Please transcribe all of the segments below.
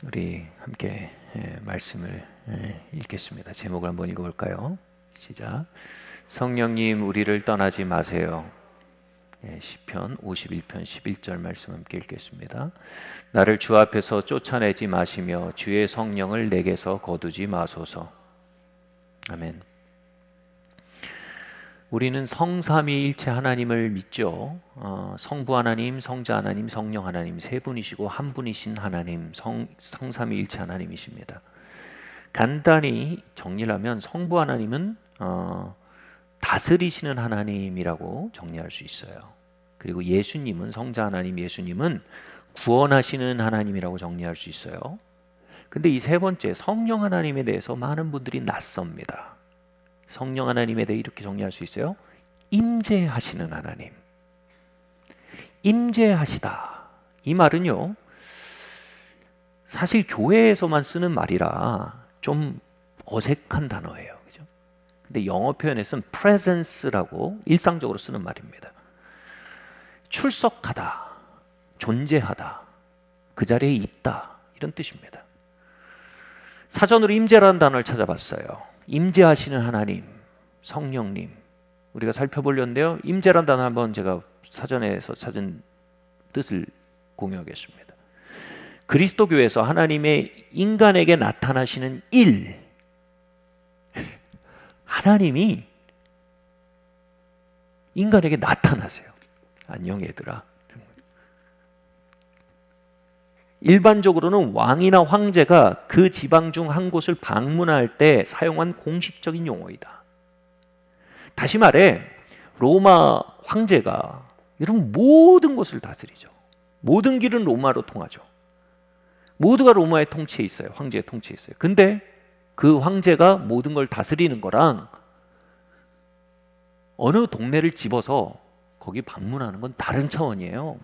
우리 함께 말씀을 읽겠습니다. 제목을 한번 읽어볼까요? 시작. 성령님 우리를 떠나지 마세요. 시편 51편 11절 말씀 함께 읽겠습니다. 나를 주 앞에서 쫓아내지 마시며 주의 성령을 내게서 거두지 마소서. 아멘. 우리는 성삼위일체 하나님을 믿죠. 성부 하나님, 성자 하나님, 성령 하나님 세 분이시고 한 분이신 하나님, 성삼위일체 하나님이십니다. 간단히 정리를 하면 성부 하나님은 다스리시는 하나님이라고 정리할 수 있어요. 그리고 예수님은, 성자 하나님 예수님은 구원하시는 하나님이라고 정리할 수 있어요. 근데 이 세 번째 성령 하나님에 대해서 많은 분들이 낯섭니다. 성령 하나님에 대해 이렇게 정리할 수 있어요. 임재하시는 하나님. 임재하시다. 이 말은요, 사실 교회에서만 쓰는 말이라 좀 어색한 단어예요. 그죠? 근데 영어 표현에서는 presence라고 일상적으로 쓰는 말입니다. 출석하다, 존재하다, 그 자리에 있다, 이런 뜻입니다. 사전으로 임재라는 단어를 찾아봤어요. 임재하시는 하나님, 성령님, 우리가 살펴보려는데요. 임재라는 단어 한번 제가 사전에서 찾은 뜻을 공유하겠습니다. 그리스도교에서 하나님의 인간에게 나타나시는 일, 하나님이 인간에게 나타나세요. 안녕 얘들아. 일반적으로는 왕이나 황제가 그 지방 중 한 곳을 방문할 때 사용한 공식적인 용어이다. 다시 말해 로마 황제가 여러분 모든 것을 다스리죠. 모든 길은 로마로 통하죠. 모두가 로마의 통치에 있어요. 황제의 통치에 있어요. 근데 그 황제가 모든 걸 다스리는 거랑 어느 동네를 집어서 거기 방문하는 건 다른 차원이에요.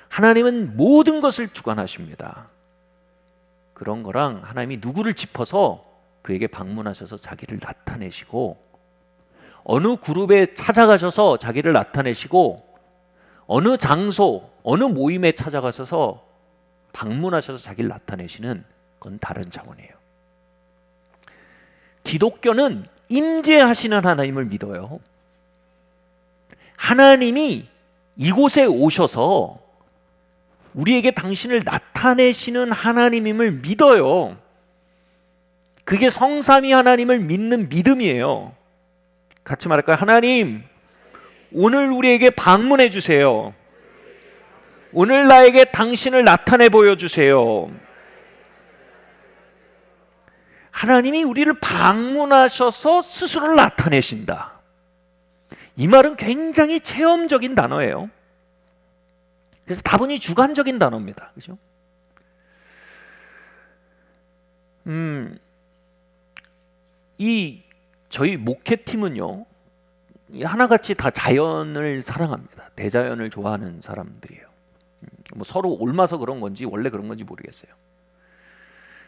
하나님은 모든 것을 주관하십니다. 그런 거랑 하나님이 누구를 짚어서 그에게 방문하셔서 자기를 나타내시고 어느 그룹에 찾아가셔서 자기를 나타내시고 어느 장소, 어느 모임에 찾아가셔서 방문하셔서 자기를 나타내시는 건 다른 차원이에요. 기독교는 임재하시는 하나님을 믿어요. 하나님이 이곳에 오셔서 우리에게 당신을 나타내시는 하나님임을 믿어요. 그게 성삼위 하나님을 믿는 믿음이에요. 같이 말할까요? 하나님, 오늘 우리에게 방문해 주세요. 오늘 나에게 당신을 나타내 보여주세요. 하나님이 우리를 방문하셔서 스스로를 나타내신다. 이 말은 굉장히 체험적인 단어예요. 그래서 다분히 주관적인 단어입니다. 그죠? 저희 목회팀은요, 하나같이 다 자연을 사랑합니다. 대자연을 좋아하는 사람들이에요. 뭐 서로 옮아서 그런 건지 원래 그런 건지 모르겠어요.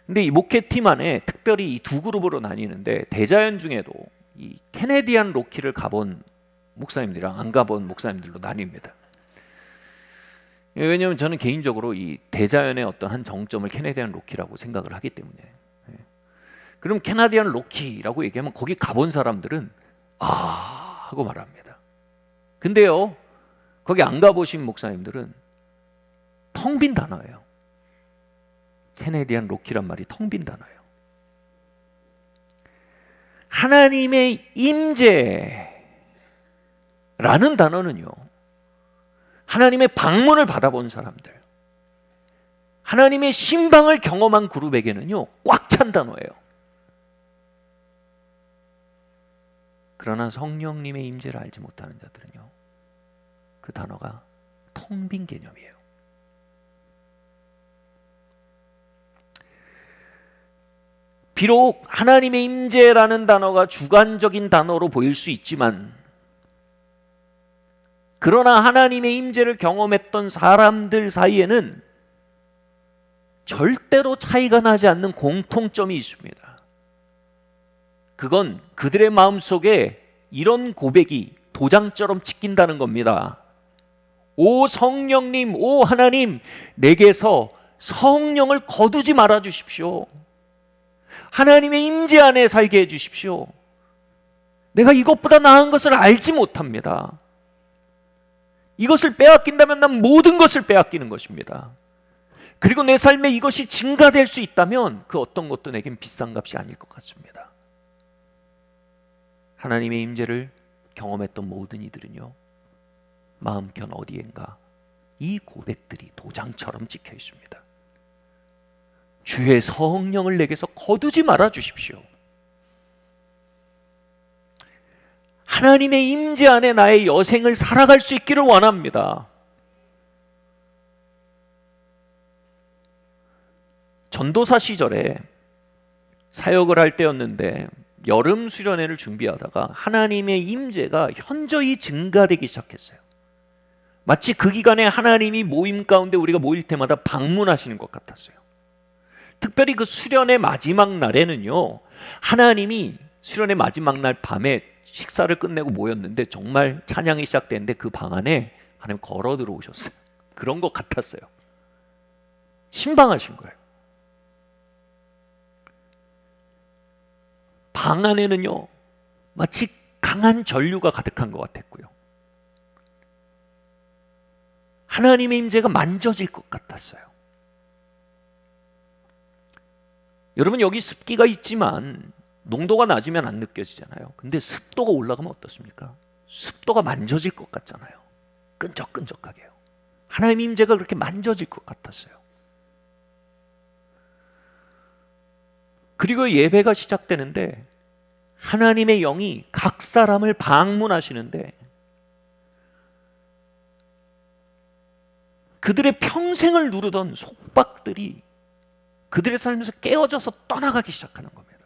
근데 이 목회팀 안에 특별히 이 두 그룹으로 나뉘는데 대자연 중에도 이 캐네디안 로키를 가본 목사님들이랑 안 가본 목사님들로 나뉩니다. 왜냐하면 저는 개인적으로 이 대자연의 어떤 한 정점을 캐네디안 로키라고 생각을 하기 때문에. 그럼 캐나디안 로키라고 얘기하면 거기 가본 사람들은 아 하고 말합니다. 근데요, 거기 안 가보신 목사님들은 텅 빈 단어예요. 캐네디안 로키란 말이 텅 빈 단어예요. 하나님의 임재라는 단어는요, 하나님의 방문을 받아본 사람들, 하나님의 신방을 경험한 그룹에게는요 꽉 찬 단어예요. 그러나 성령님의 임재를 알지 못하는 자들은요, 그 단어가 텅 빈 개념이에요. 비록 하나님의 임재라는 단어가 주관적인 단어로 보일 수 있지만, 그러나 하나님의 임재를 경험했던 사람들 사이에는 절대로 차이가 나지 않는 공통점이 있습니다. 그건 그들의 마음속에 이런 고백이 도장처럼 찍힌다는 겁니다. 오 성령님, 오 하나님, 내게서 성령을 거두지 말아 주십시오. 하나님의 임재 안에 살게 해 주십시오. 내가 이것보다 나은 것을 알지 못합니다. 이것을 빼앗긴다면 난 모든 것을 빼앗기는 것입니다. 그리고 내 삶에 이것이 증가될 수 있다면 그 어떤 것도 내겐 비싼 값이 아닐 것 같습니다. 하나님의 임재를 경험했던 모든 이들은요, 마음편 어디엔가 이 고백들이 도장처럼 찍혀 있습니다. 주의 성령을 내게서 거두지 말아 주십시오. 하나님의 임재 안에 나의 여생을 살아갈 수 있기를 원합니다. 전도사 시절에 사역을 할 때였는데 여름 수련회를 준비하다가 하나님의 임재가 현저히 증가되기 시작했어요. 마치 그 기간에 하나님이 모임 가운데 우리가 모일 때마다 방문하시는 것 같았어요. 특별히 그 수련의 마지막 날에는요, 하나님이 수련의 마지막 날 밤에 식사를 끝내고 모였는데 정말 찬양이 시작되는데 그 방 안에 하나님 걸어 들어오셨어요. 그런 것 같았어요. 신방하신 거예요. 방 안에는요, 마치 강한 전류가 가득한 것 같았고요. 하나님의 임재가 만져질 것 같았어요. 여러분, 여기 습기가 있지만 농도가 낮으면 안 느껴지잖아요. 근데 습도가 올라가면 어떻습니까? 습도가 만져질 것 같잖아요. 끈적끈적하게요. 하나님의 임재가 그렇게 만져질 것 같았어요. 그리고 예배가 시작되는데 하나님의 영이 각 사람을 방문하시는데 그들의 평생을 누르던 속박들이 그들의 삶에서 깨어져서 떠나가기 시작하는 겁니다.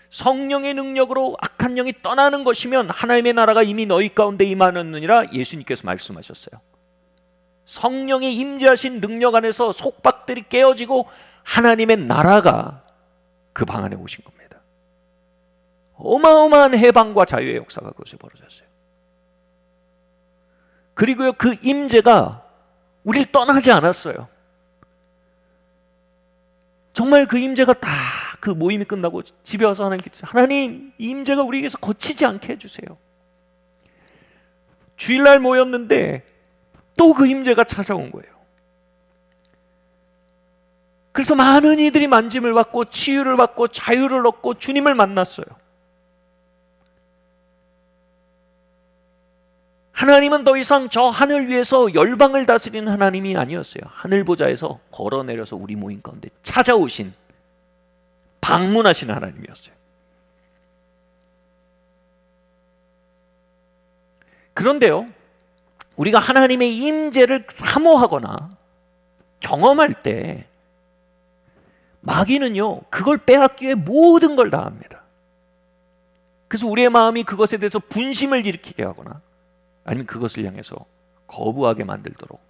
성령의 능력으로 악한 영이 떠나는 것이면 하나님의 나라가 이미 너희 가운데 임하느니라 예수님께서 말씀하셨어요. 성령이 임재하신 능력 안에서 속박들이 깨어지고 하나님의 나라가 그 방 안에 오신 겁니다. 어마어마한 해방과 자유의 역사가 그것에 벌어졌어요. 그리고요, 그 임재가 우리를 떠나지 않았어요. 정말 그 임재가 다 그 모임이 끝나고 집에 와서 하나님께 하나님, 이 임재가 우리에게서 거치지 않게 해주세요. 주일날 모였는데 또 그 임재가 찾아온 거예요. 그래서 많은 이들이 만짐을 받고 치유를 받고 자유를 얻고 주님을 만났어요. 하나님은 더 이상 저 하늘 위에서 열방을 다스리는 하나님이 아니었어요. 하늘 보좌에서 걸어내려서 우리 모임 가운데 찾아오신, 방문하신 하나님이었어요. 그런데요, 우리가 하나님의 임재를 사모하거나 경험할 때 마귀는요, 그걸 빼앗기 위해 모든 걸 다 합니다. 그래서 우리의 마음이 그것에 대해서 분심을 일으키게 하거나 아니면 그것을 향해서 거부하게 만들도록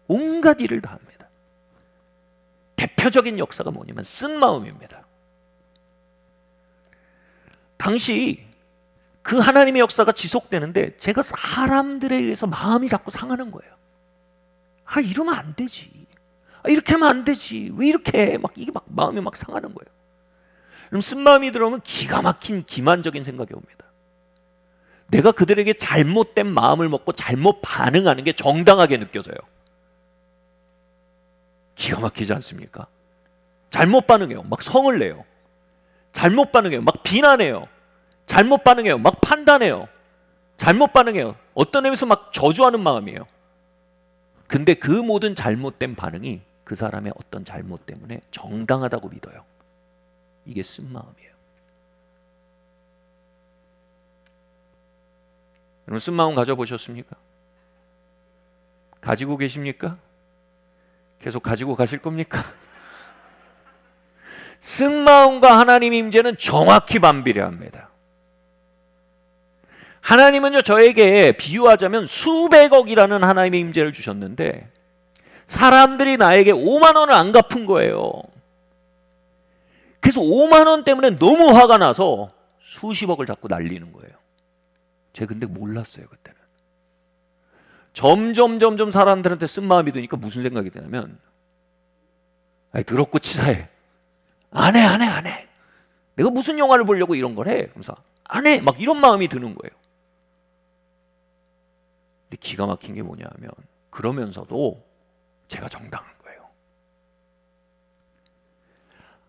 온갖 일을 다 합니다. 대표적인 역사가 뭐냐면 쓴 마음입니다. 당시 그 하나님의 역사가 지속되는데 제가 사람들에 의해서 마음이 자꾸 상하는 거예요. 아, 이러면 안 되지. 아, 이렇게 하면 안 되지. 왜 이렇게 해? 막 이게 막 마음이 막 상하는 거예요. 그럼 쓴 마음이 들어오면 기가 막힌 기만적인 생각이 옵니다. 내가 그들에게 잘못된 마음을 먹고 잘못 반응하는 게 정당하게 느껴져요. 기가 막히지 않습니까? 잘못 반응해요. 막 성을 내요. 잘못 반응해요. 막 비난해요. 잘못 반응해요. 막 판단해요. 잘못 반응해요. 어떤 의미에서 막 저주하는 마음이에요. 근데 그 모든 잘못된 반응이 그 사람의 어떤 잘못 때문에 정당하다고 믿어요. 이게 쓴 마음이에요. 여러분, 쓴 마음 가져보셨습니까? 가지고 계십니까? 계속 가지고 가실 겁니까? 쓴 마음과 하나님의 임재는 정확히 반비례합니다. 하나님은요, 저에게 비유하자면 수백억이라는 하나님의 임재를 주셨는데 사람들이 나에게 5만 원을 안 갚은 거예요. 그래서 5만 원 때문에 너무 화가 나서 수십억을 자꾸 날리는 거예요. 제가 근데 몰랐어요, 그때는. 점점 사람들한테 쓴 마음이 드니까 무슨 생각이 드냐면 아니, 더럽고 치사해. 안 해, 안 해, 안 해. 내가 무슨 영화를 보려고 이런 걸 해? 그래서 안 해. 막 이런 마음이 드는 거예요. 근데 기가 막힌 게 뭐냐면 그러면서도 제가 정당한 거예요.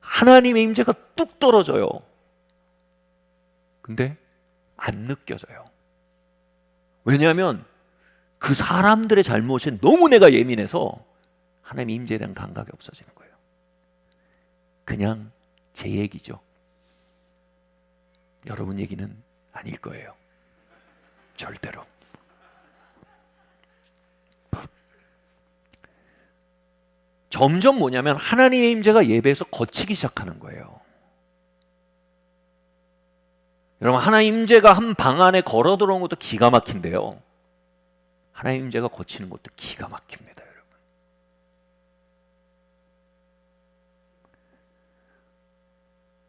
하나님의 임재가 뚝 떨어져요. 근데 안 느껴져요. 왜냐하면 그 사람들의 잘못에 너무 내가 예민해서 하나님의 임재에 대한 감각이 없어지는 거예요. 그냥 제 얘기죠. 여러분 얘기는 아닐 거예요. 절대로. 점점 뭐냐면 하나님의 임재가 예배에서 거치기 시작하는 거예요. 여러분, 하나님 임재가 한 방 안에 걸어 들어온 것도 기가 막힌데요. 하나님 임재가 거치는 것도 기가 막힙니다, 여러분.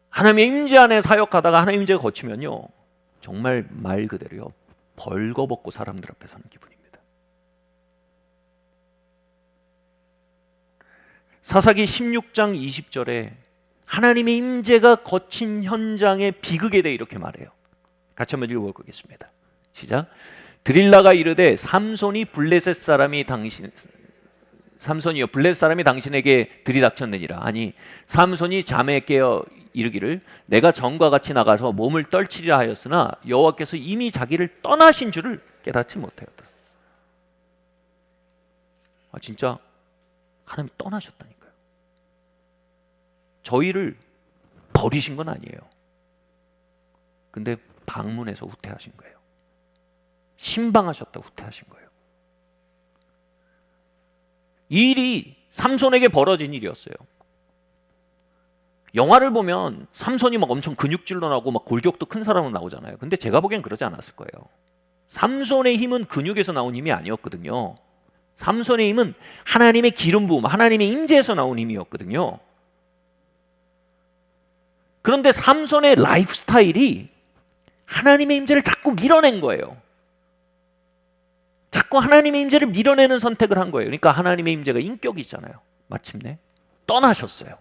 하나님의 임재 안에 사역하다가 하나님 임재가 거치면요, 정말 말 그대로요, 벌거벗고 사람들 앞에 서는 기분입니다. 사사기 16장 20절에 하나님의 임재가 거친 현장의 비극에 대해 이렇게 말해요. 같이 한번 읽어보겠습니다. 시작. 드릴라가 이르되 삼손이요 블레셋 사람이 당신에게 들이닥쳤느니라. 아니, 삼손이 잠에 깨어 이르기를 내가 전과 같이 나가서 몸을 떨치리라 하였으나 여호와께서 이미 자기를 떠나신 줄을 깨닫지 못하였다. 진짜 하나님이 떠나셨다니까요. 저희를 버리신 건 아니에요. 근데 방문해서 후퇴하신 거예요. 신방하셨다 후퇴하신 거예요. 이 일이 삼손에게 벌어진 일이었어요. 영화를 보면 삼손이 막 엄청 근육질로 나오고 막 골격도 큰 사람으로 나오잖아요. 근데 제가 보기엔 그러지 않았을 거예요. 삼손의 힘은 근육에서 나온 힘이 아니었거든요. 삼손의 힘은 하나님의 기름 부음, 하나님의 임재에서 나온 힘이었거든요. 그런데 삼손의 라이프 스타일이 하나님의 임재를 자꾸 밀어낸 거예요. 자꾸 하나님의 임재를 밀어내는 선택을 한 거예요. 그러니까 하나님의 임재가 인격이 있잖아요. 마침내 떠나셨어요.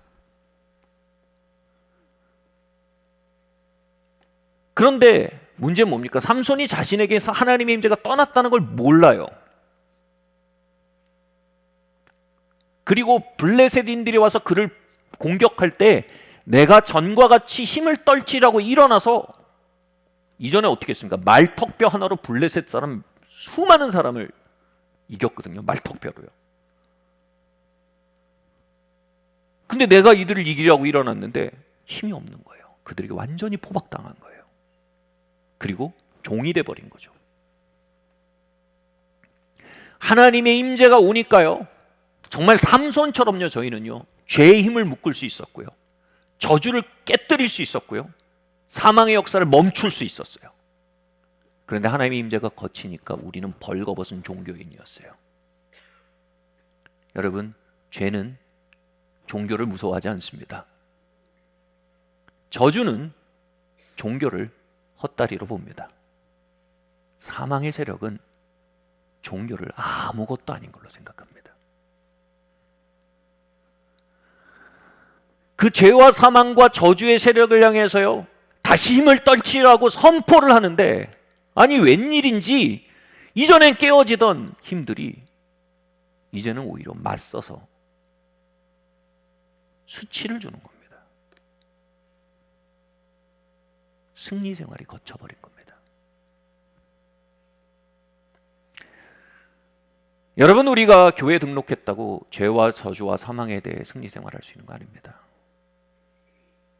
그런데 문제는 뭡니까? 삼손이 자신에게서 하나님의 임재가 떠났다는 걸 몰라요. 그리고 블레셋인들이 와서 그를 공격할 때 내가 전과 같이 힘을 떨치라고 일어나서, 이전에 어떻게 했습니까? 말턱뼈 하나로 블레셋 사람 수많은 사람을 이겼거든요. 말턱뼈로요. 근데 내가 이들을 이기려고 일어났는데 힘이 없는 거예요. 그들에게 완전히 포박당한 거예요. 그리고 종이 돼버린 거죠. 하나님의 임재가 오니까요, 정말 삼손처럼요, 저희는요 죄의 힘을 묶을 수 있었고요, 저주를 깨뜨릴 수 있었고요, 사망의 역사를 멈출 수 있었어요. 그런데 하나님의 임재가 거치니까 우리는 벌거벗은 종교인이었어요. 여러분, 죄는 종교를 무서워하지 않습니다. 저주는 종교를 헛다리로 봅니다. 사망의 세력은 종교를 아무것도 아닌 걸로 생각합니다. 그 죄와 사망과 저주의 세력을 향해서요, 다시 힘을 떨치라고 선포를 하는데, 아니 웬일인지 이전엔 깨어지던 힘들이 이제는 오히려 맞서서 수치를 주는 겁니다. 승리 생활이 거쳐버린 겁니다. 여러분, 우리가 교회 등록했다고 죄와 저주와 사망에 대해 승리 생활할 수 있는 거 아닙니다.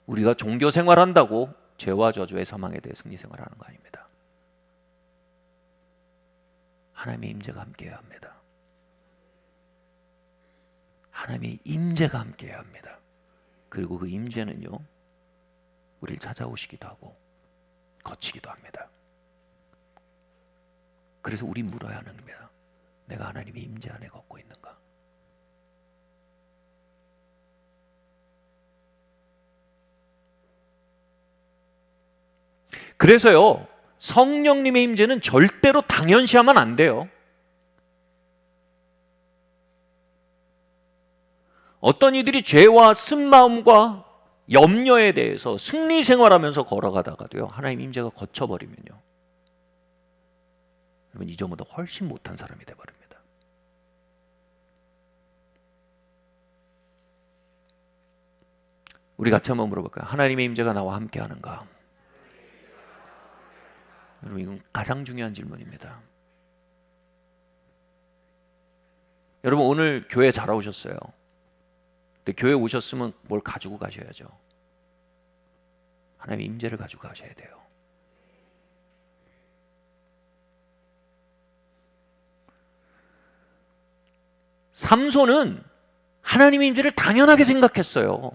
우리가 종교 생활한다고 죄와 저주의 사망에 대해 승리 생활하는 거 아닙니다. 하나님의 임재가 함께해야 합니다. 하나님의 임재가 함께해야 합니다. 그리고 그 임재는요, 우리를 찾아오시기도 하고 거치기도 합니다. 그래서 우리 물어야 하는 겁니다. 내가 하나님의 임재 안에 걷고 있는가? 그래서요, 성령님의 임재는 절대로 당연시하면 안 돼요. 어떤 이들이 죄와 쓴마음과 염려에 대해서 승리 생활하면서 걸어가다가도요, 하나님 임재가 거쳐버리면요, 여러분 이전보다 훨씬 못한 사람이 돼버립니다. 우리 같이 한번 물어볼까요? 하나님의 임재가 나와 함께 하는가? 여러분 이건 가장 중요한 질문입니다. 여러분 오늘 교회 잘 오셨어요. 근데 교회 오셨으면 뭘 가지고 가셔야죠. 하나님의 임재를 가지고 가셔야 돼요. 삼손은 하나님의 임재를 당연하게 생각했어요.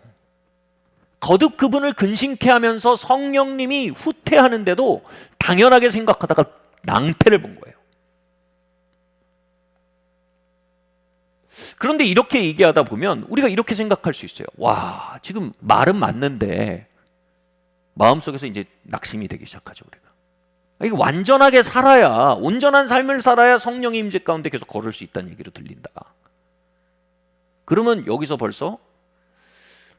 거듭 그분을 근심케 하면서 성령님이 후퇴하는데도 당연하게 생각하다가 낭패를 본 거예요. 그런데 이렇게 얘기하다 보면 우리가 이렇게 생각할 수 있어요. 와, 지금 말은 맞는데 마음속에서 이제 낙심이 되기 시작하죠, 우리가. 이게 완전하게 살아야, 온전한 삶을 살아야 성령의 임재 가운데 계속 걸을 수 있다는 얘기로 들린다. 그러면 여기서 벌써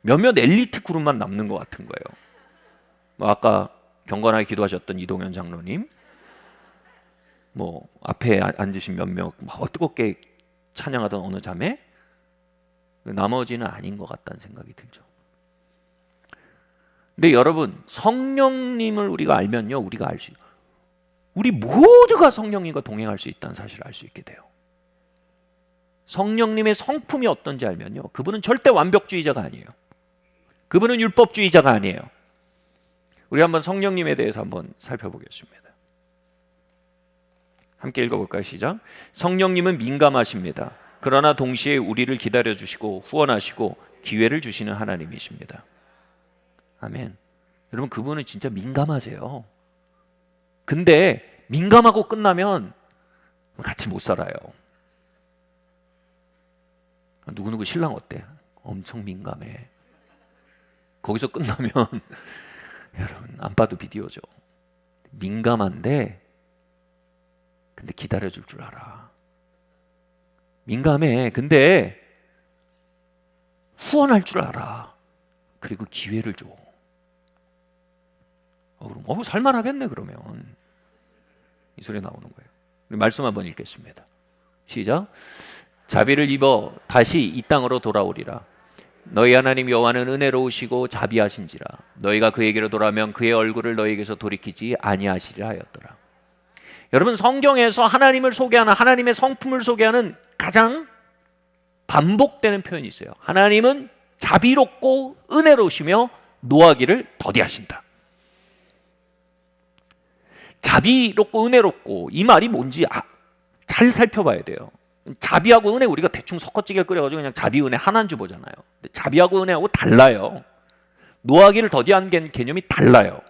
몇몇 엘리트 그룹만 남는 것 같은 거예요. 아까 경건하게 기도하셨던 이동현 장로님, 앞에 앉으신 몇몇 뜨겁게 찬양하던 어느 자매, 나머지는 아닌 것 같다는 생각이 들죠. 근데 여러분, 성령님을 우리가 알면요, 우리가 알 수, 우리 모두가 성령님과 동행할 수 있다는 사실을 알 수 있게 돼요. 성령님의 성품이 어떤지 알면요, 그분은 절대 완벽주의자가 아니에요. 그분은 율법주의자가 아니에요. 우리 한번 성령님에 대해서 한번 살펴보겠습니다. 함께 읽어볼까요? 시작. 성령님은 민감하십니다. 그러나 동시에 우리를 기다려주시고 후원하시고 기회를 주시는 하나님이십니다. 아멘. 여러분 그분은 진짜 민감하세요. 근데 민감하고 끝나면 같이 못 살아요. 누구누구 신랑 어때? 엄청 민감해. 거기서 끝나면 여러분 안 봐도 비디오죠. 민감한데 근데 기다려줄 줄 알아. 민감해. 근데 후원할 줄 알아. 그리고 기회를 줘. 그럼 살만하겠네 그러면. 이 소리 나오는 거예요. 우리 말씀 한번 읽겠습니다. 시작. 자비를 입어 다시 이 땅으로 돌아오리라. 너희 하나님 여호와는 은혜로우시고 자비하신지라. 너희가 그에게로 돌아오면 그의 얼굴을 너희에게서 돌이키지 아니하시리라 하였더라. 여러분 성경에서 하나님을 소개하는, 하나님의 성품을 소개하는 가장 반복되는 표현이 있어요. 하나님은 자비롭고 은혜로우시며 노하기를 더디하신다. 자비롭고 은혜롭고 이 말이 뭔지 잘 살펴봐야 돼요. 자비하고 은혜 우리가 대충 섞어찌개 끓여가지고 그냥 자비 은혜 한 주 보잖아요. 근데 자비하고 은혜하고 달라요. 노하기를 더디한 개념이 달라요.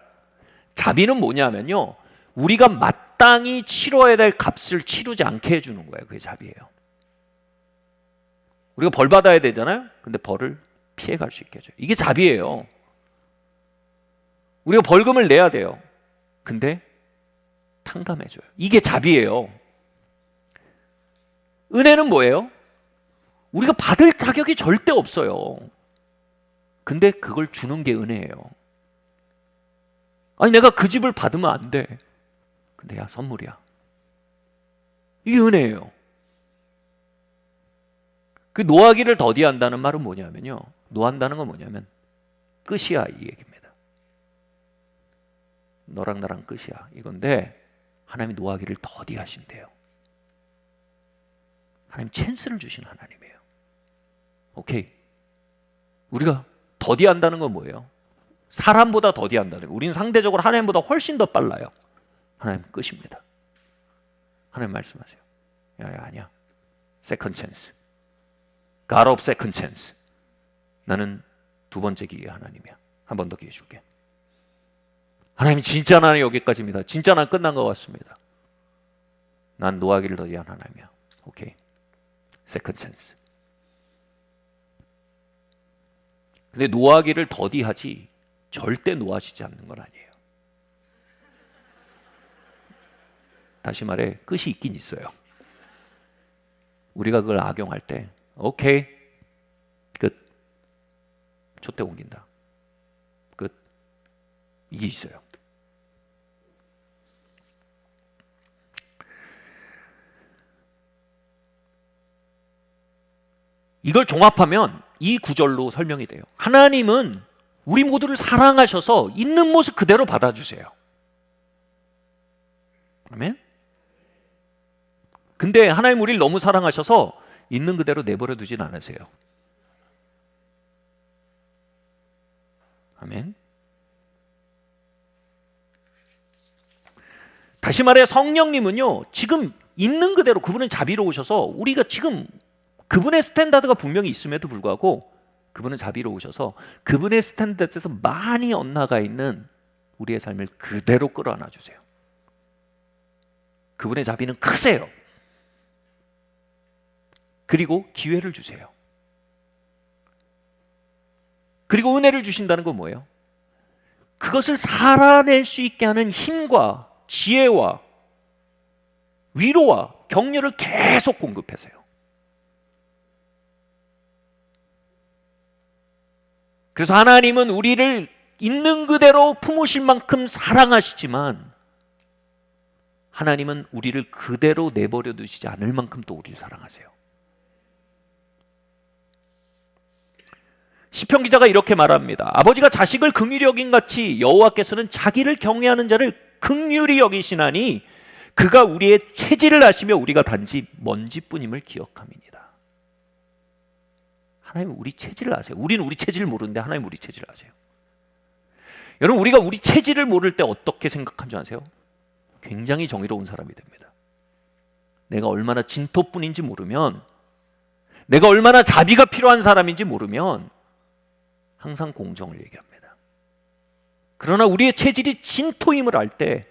자비는 뭐냐면요, 우리가 마땅히 치러야 될 값을 치르지 않게 해주는 거예요. 그게 자비예요. 우리가 벌 받아야 되잖아요. 근데 벌을 피해갈 수 있게 해줘요. 이게 자비예요. 우리가 벌금을 내야 돼요. 근데 탕감해줘요. 이게 자비예요. 은혜는 뭐예요? 우리가 받을 자격이 절대 없어요. 근데 그걸 주는 게 은혜예요. 아니 내가 그 집을 받으면 안 돼. 근데 야 선물이야. 이게 은혜예요. 그 노하기를 더디한다는 말은 뭐냐면요, 노한다는 건 뭐냐면 끝이야 이 얘기입니다. 너랑 나랑 끝이야 이건데 하나님이 노하기를 더디하신대요. 하나님 찬스를 주신 하나님이에요. 오케이. 우리가 더디한다는 건 뭐예요? 사람보다 더디한다는 거예요. 우리는 상대적으로 하나님보다 훨씬 더 빨라요. 하나님 끝입니다. 하나님 말씀하세요. 야 아니야. 세컨드 찬스. God of second chance. 나는 두 번째 기회 하나님이야. 한 번 더 기회 줄게. 하나님 진짜 나는 여기까지입니다. 진짜 난 끝난 것 같습니다. 난 노하기를 더디한 하나님이야. 오케이. 세컨드 찬스. 근데 노하기를 더디하지 절대 노하시지 않는 건 아니에요. 다시 말해 끝이 있긴 있어요. 우리가 그걸 악용할 때 오케이 끝. 촛대 옮긴다. 끝. 이게 있어요. 이걸 종합하면 이 구절로 설명이 돼요. 하나님은 우리 모두를 사랑하셔서 있는 모습 그대로 받아주세요. 아멘? 근데 하나님 우리를 너무 사랑하셔서 있는 그대로 내버려 두진 않으세요. 아멘? 다시 말해 성령님은요, 지금 있는 그대로 그분은 자비로우셔서 우리가 지금 그분의 스탠다드가 분명히 있음에도 불구하고 그분은 자비로우셔서 그분의 스탠다드에서 많이 엇나가 있는 우리의 삶을 그대로 끌어안아 주세요. 그분의 자비는 크세요. 그리고 기회를 주세요. 그리고 은혜를 주신다는 건 뭐예요? 그것을 살아낼 수 있게 하는 힘과 지혜와 위로와 격려를 계속 공급하세요. 그래서 하나님은 우리를 있는 그대로 품으실 만큼 사랑하시지만 하나님은 우리를 그대로 내버려 두시지 않을 만큼 또 우리를 사랑하세요. 시편 기자가 이렇게 말합니다. 아버지가 자식을 긍휼히 여긴 같이 여호와께서는 자기를 경외하는 자를 긍휼히 여기시나니 그가 우리의 체질을 아시며 우리가 단지 먼지뿐임을 기억함이니라. 하나님은 우리 체질을 아세요. 우리는 우리 체질을 모르는데 하나님은 우리 체질을 아세요. 여러분, 우리가 우리 체질을 모를 때 어떻게 생각한 줄 아세요? 굉장히 정의로운 사람이 됩니다. 내가 얼마나 진토뿐인지 모르면, 내가 얼마나 자비가 필요한 사람인지 모르면 항상 공정을 얘기합니다. 그러나 우리의 체질이 진토임을 알 때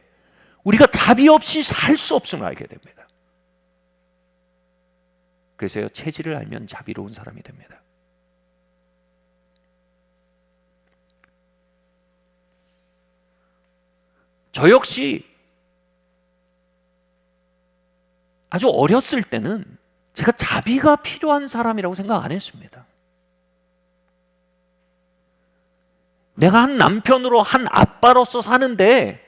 우리가 자비 없이 살 수 없음을 알게 됩니다. 그래서요, 체질을 알면 자비로운 사람이 됩니다. 저 역시 아주 어렸을 때는 제가 자비가 필요한 사람이라고 생각 안 했습니다. 내가 한 남편으로 한 아빠로서 사는데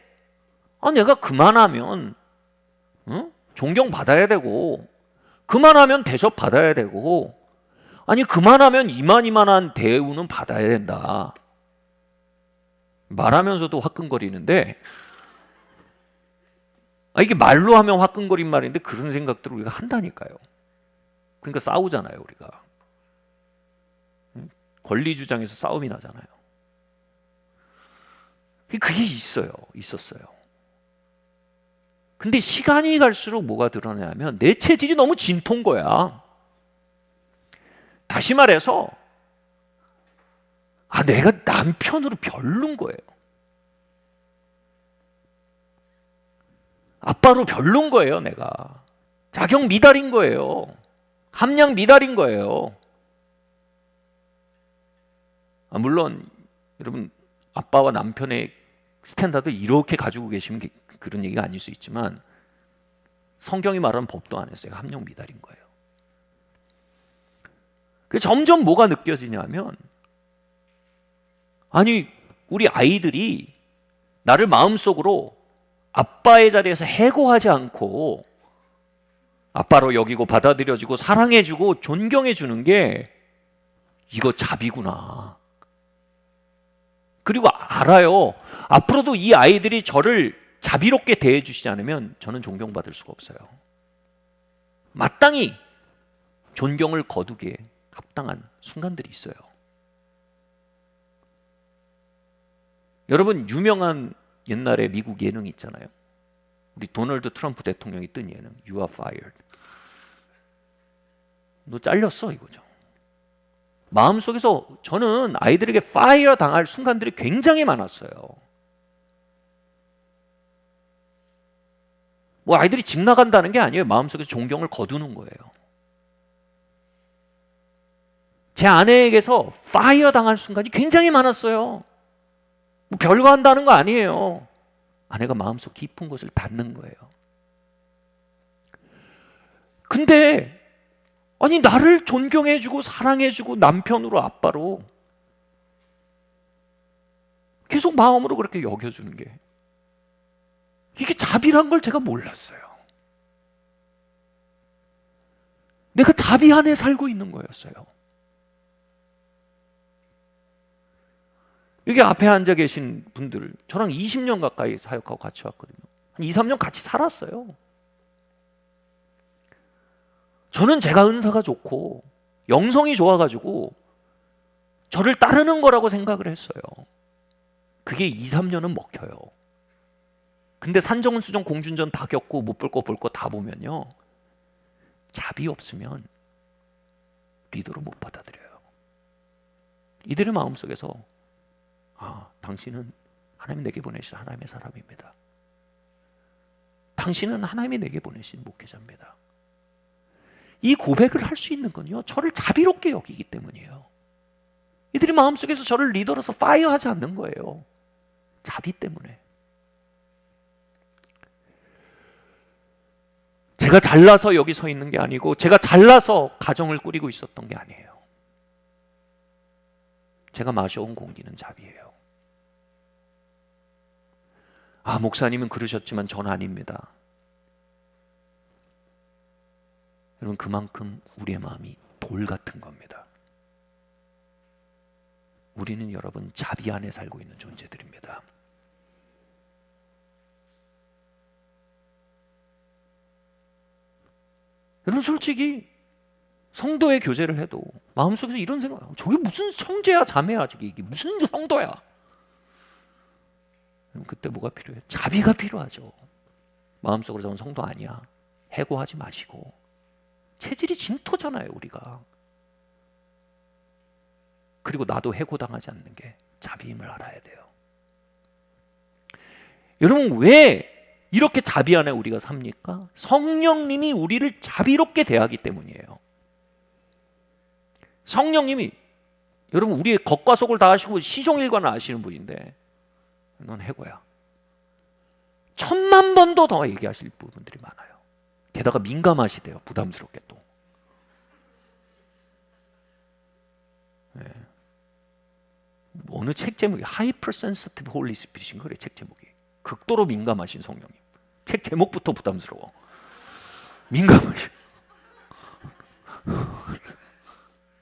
내가 그만하면 존경받아야 되고 그만하면 대접받아야 되고 그만하면 이만한 대우는 받아야 된다. 말하면서도 화끈거리는데 이게 말로 하면 화끈거린 말인데 그런 생각들을 우리가 한다니까요. 그러니까 싸우잖아요, 우리가. 권리 주장에서 싸움이 나잖아요. 그게 있었어요. 근데 시간이 갈수록 뭐가 드러나냐면 내 체질이 너무 진토인 거야. 다시 말해서 내가 남편으로 별론 거예요. 아빠로 별론 거예요, 내가. 자격 미달인 거예요. 함량 미달인 거예요. 물론 여러분 아빠와 남편의 스탠다드 이렇게 가지고 계시면 그런 얘기가 아닐 수 있지만 성경이 말하는 법도 안 했어요. 함량 미달인 거예요. 점점 뭐가 느껴지냐면 우리 아이들이 나를 마음속으로 아빠의 자리에서 해고하지 않고 아빠로 여기고 받아들여주고 사랑해주고 존경해주는 게 이거 자비구나. 그리고 알아요. 앞으로도 이 아이들이 저를 자비롭게 대해주시지 않으면 저는 존경받을 수가 없어요. 마땅히 존경을 거두기에 합당한 순간들이 있어요. 여러분, 유명한 옛날에 미국 예능 있잖아요. 우리 도널드 트럼프 대통령이 뜬 예능, You are fired. 너 잘렸어, 이거죠. 마음속에서 저는 아이들에게 파이어 당할 순간들이 굉장히 많았어요. 아이들이 집 나간다는 게 아니에요. 마음속에서 존경을 거두는 거예요. 제 아내에게서 파이어 당할 순간이 굉장히 많았어요. 별거 한다는 거 아니에요. 아내가 마음속 깊은 곳을 닫는 거예요. 근데 나를 존경해주고 사랑해주고 남편으로 아빠로 계속 마음으로 그렇게 여겨주는 게, 이게 자비란 걸 제가 몰랐어요. 내가 자비 안에 살고 있는 거였어요. 여기 앞에 앉아 계신 분들, 저랑 20년 가까이 사역하고 같이 왔거든요. 한 2, 3년 같이 살았어요. 저는 제가 은사가 좋고 영성이 좋아가지고 저를 따르는 거라고 생각을 했어요. 그게 2, 3년은 먹혀요. 근데 산정은 수정 공준전 다 겪고 못 볼 거 다 보면요, 자비 없으면 리더로 못 받아들여요. 이들의 마음속에서 당신은 하나님이 내게 보내신 하나님의 사람입니다. 당신은 하나님이 내게 보내신 목회자입니다. 이 고백을 할 수 있는 건요, 저를 자비롭게 여기기 때문이에요. 이들이 마음속에서 저를 리더로서 파이어하지 않는 거예요. 자비 때문에. 제가 잘나서 여기 서 있는 게 아니고, 제가 잘나서 가정을 꾸리고 있었던 게 아니에요. 제가 마셔온 공기는 자비예요. 목사님은 그러셨지만 전 아닙니다. 여러분, 그만큼 우리의 마음이 돌 같은 겁니다. 우리는 여러분 자비 안에 살고 있는 존재들입니다. 여러분, 솔직히 성도의 교제를 해도 마음속에서 이런 생각, 저게 무슨 형제야 자매야, 이게 무슨 성도야. 그때 뭐가 필요해요? 자비가 필요하죠. 마음속으로 저는 성도 아니야, 해고하지 마시고. 체질이 진토잖아요, 우리가. 그리고 나도 해고당하지 않는 게 자비임을 알아야 돼요. 여러분, 왜 이렇게 자비 안에 우리가 삽니까? 성령님이 우리를 자비롭게 대하기 때문이에요. 성령님이, 여러분, 우리의 겉과 속을 다 아시고 시종일관을 아시는 분인데, 넌 해고야. 1000만 번도 더 얘기하실 부분들이 많아요. 게다가 민감하시대요, 부담스럽게 또. 네. 어느 책 제목이 Hypersensitive Holy Spirit인가 그래, 책 제목이. 극도로 민감하신 성령님. 책 제목부터 부담스러워. 민감하신.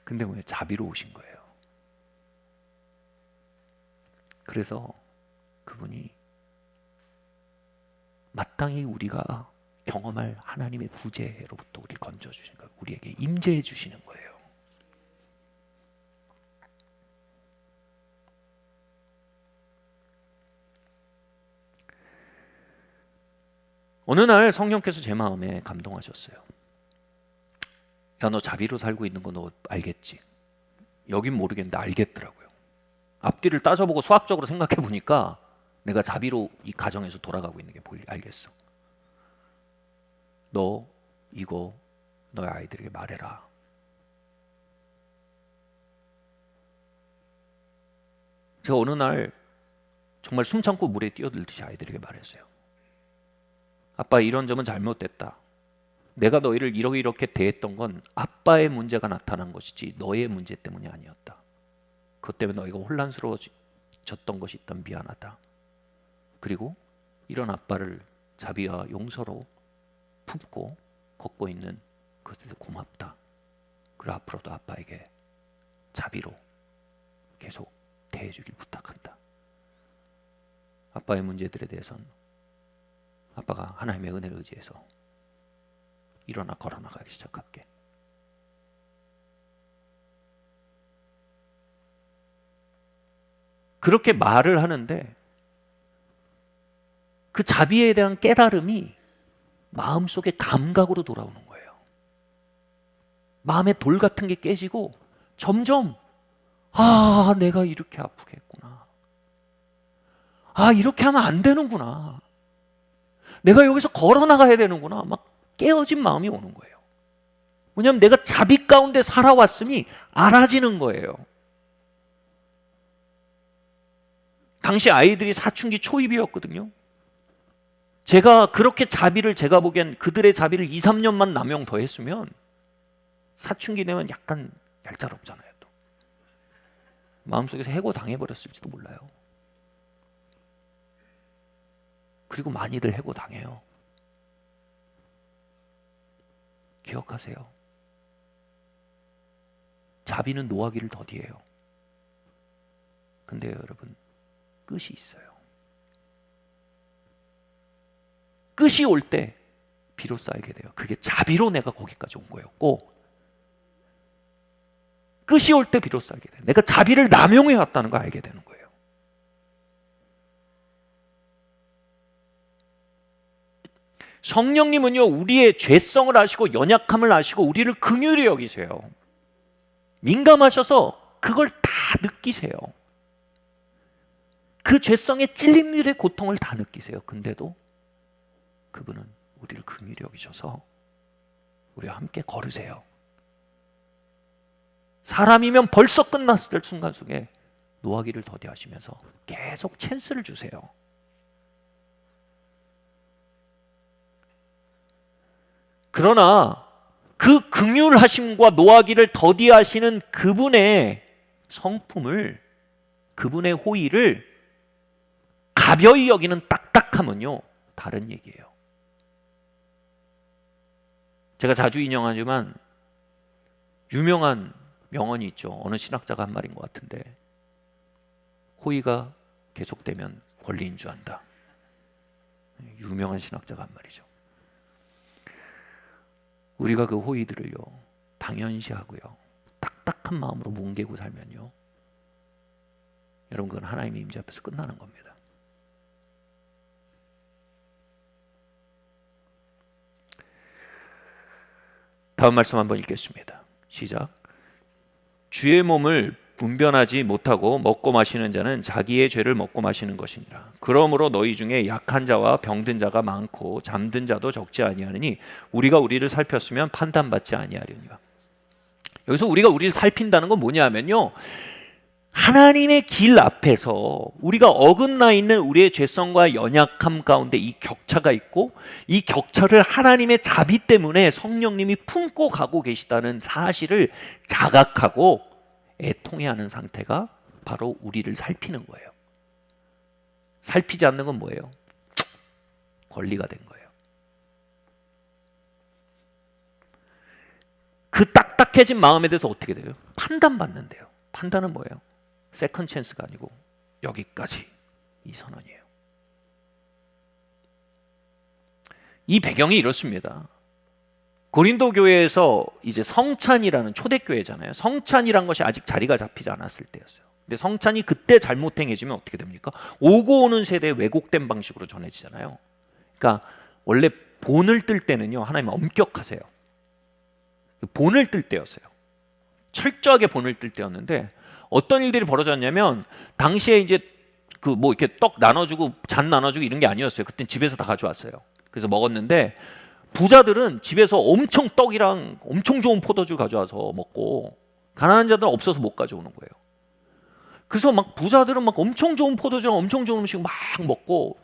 근데 왜 자비로우신 거예요. 그래서 그분이 마땅히 우리가 경험할 하나님의 구제로부터 우리를 건져주시는 거예요. 우리에게 임재해 주시는 거예요. 어느 날 성령께서 제 마음에 감동하셨어요. 야, 너 자비로 살고 있는 거 너 알겠지? 여긴 모르겠는데 알겠더라고요. 앞뒤를 따져보고 수학적으로 생각해 보니까 내가 자비로 이 가정에서 돌아가고 있는 게 알겠어. 너 이거 너희 아이들에게 말해라. 제가 어느 날 정말 숨 참고 물에 뛰어들듯이 아이들에게 말했어요. 아빠, 이런 점은 잘못됐다. 내가 너희를 이렇게 대했던 건 아빠의 문제가 나타난 것이지 너의 문제 때문이 아니었다. 그것 때문에 너희가 혼란스러워졌던 것이 있다면 미안하다. 그리고 이런 아빠를 자비와 용서로 품고 걷고 있는 그것에 고맙다. 그리고 앞으로도 아빠에게 자비로 계속 대해주길 부탁한다. 아빠의 문제들에 대해서는 아빠가 하나님의 은혜를 의지해서 일어나 걸어나가기 시작할게. 그렇게 말을 하는데 그 자비에 대한 깨달음이 마음속에 감각으로 돌아오는 거예요. 마음의 돌 같은 게 깨지고 점점 내가 이렇게 아프게 했구나. 이렇게 하면 안 되는구나. 내가 여기서 걸어나가야 되는구나. 막 깨어진 마음이 오는 거예요. 왜냐하면 내가 자비 가운데 살아왔음이 알아지는 거예요. 당시 아이들이 사춘기 초입이었거든요. 제가 그렇게 자비를, 제가 보기엔 그들의 자비를 2, 3년만 남용 더 했으면 사춘기 되면 약간 얄짤없잖아요. 또 마음속에서 해고 당해버렸을지도 몰라요. 그리고 많이들 해고당해요. 기억하세요. 자비는 노하기를 더디해요. 근데 여러분, 끝이 있어요. 끝이 올 때 비로소 알게 돼요. 그게 자비로 내가 거기까지 온 거였고, 끝이 올 때 비로소 알게 돼요. 내가 자비를 남용해 왔다는 걸 알게 되는 거예요. 성령님은요, 우리의 죄성을 아시고 연약함을 아시고 우리를 긍휼히 여기세요. 민감하셔서 그걸 다 느끼세요. 그 죄성의 찔림들의 고통을 다 느끼세요. 근데도 그분은 우리를 긍휼히 여기셔서 우리와 함께 걸으세요. 사람이면 벌써 끝났을 순간 속에 노하기를 더디하시면서 계속 찬스를 주세요. 그러나 그 긍휼하심과 노하기를 더디하시는 그분의 성품을, 그분의 호의를 가벼이 여기는 딱딱함은요, 다른 얘기예요. 제가 자주 인용하지만 유명한 명언이 있죠. 어느 신학자가 한 말인 것 같은데, 호의가 계속되면 권리인 줄 안다. 유명한 신학자가 한 말이죠. 우리가 그 호의들을요, 당연시하고요, 딱딱한 마음으로 뭉개고 살면요, 여러분, 그건 하나님의 임재 앞에서 끝나는 겁니다. 다음 말씀 한번 읽겠습니다. 시작. 주의 몸을 분별하지 못하고 먹고 마시는 자는 자기의 죄를 먹고 마시는 것이니라. 그러므로 너희 중에 약한 자와 병든 자가 많고 잠든 자도 적지 아니하느니 우리가 우리를 살폈으면 판단받지 아니하려니와. 여기서 우리가 우리를 살핀다는 건 뭐냐면요, 하나님의 길 앞에서 우리가 어긋나 있는 우리의 죄성과 연약함 가운데 이 격차가 있고, 이 격차를 하나님의 자비 때문에 성령님이 품고 가고 계시다는 사실을 자각하고 애통해하는 상태가 바로 우리를 살피는 거예요. 살피지 않는 건 뭐예요? 권리가 된 거예요. 그 딱딱해진 마음에 대해서 어떻게 돼요? 판단받는데요. 판단은 뭐예요? 세컨 찬스가 아니고 여기까지, 이 선언이에요. 이 배경이 이렇습니다. 고린도 교회에서 이제 성찬이라는, 초대교회잖아요. 성찬이란 것이 아직 자리가 잡히지 않았을 때였어요. 근데 성찬이 그때 잘못 행해지면 어떻게 됩니까? 오고 오는 세대에 왜곡된 방식으로 전해지잖아요. 그러니까 원래 본을 뜰 때는요, 하나님 엄격하세요. 본을 뜰 때였어요. 철저하게 본을 뜰 때였는데, 어떤 일들이 벌어졌냐면, 당시에 이제 그 뭐 이렇게 떡 나눠주고 잔 나눠주고 이런 게 아니었어요. 그땐 집에서 다 가져왔어요. 그래서 먹었는데, 부자들은 집에서 엄청 떡이랑 엄청 좋은 포도주 가져와서 먹고, 가난한 자들은 없어서 못 가져오는 거예요. 그래서 막 부자들은 막 엄청 좋은 포도주랑 엄청 좋은 음식 막 먹고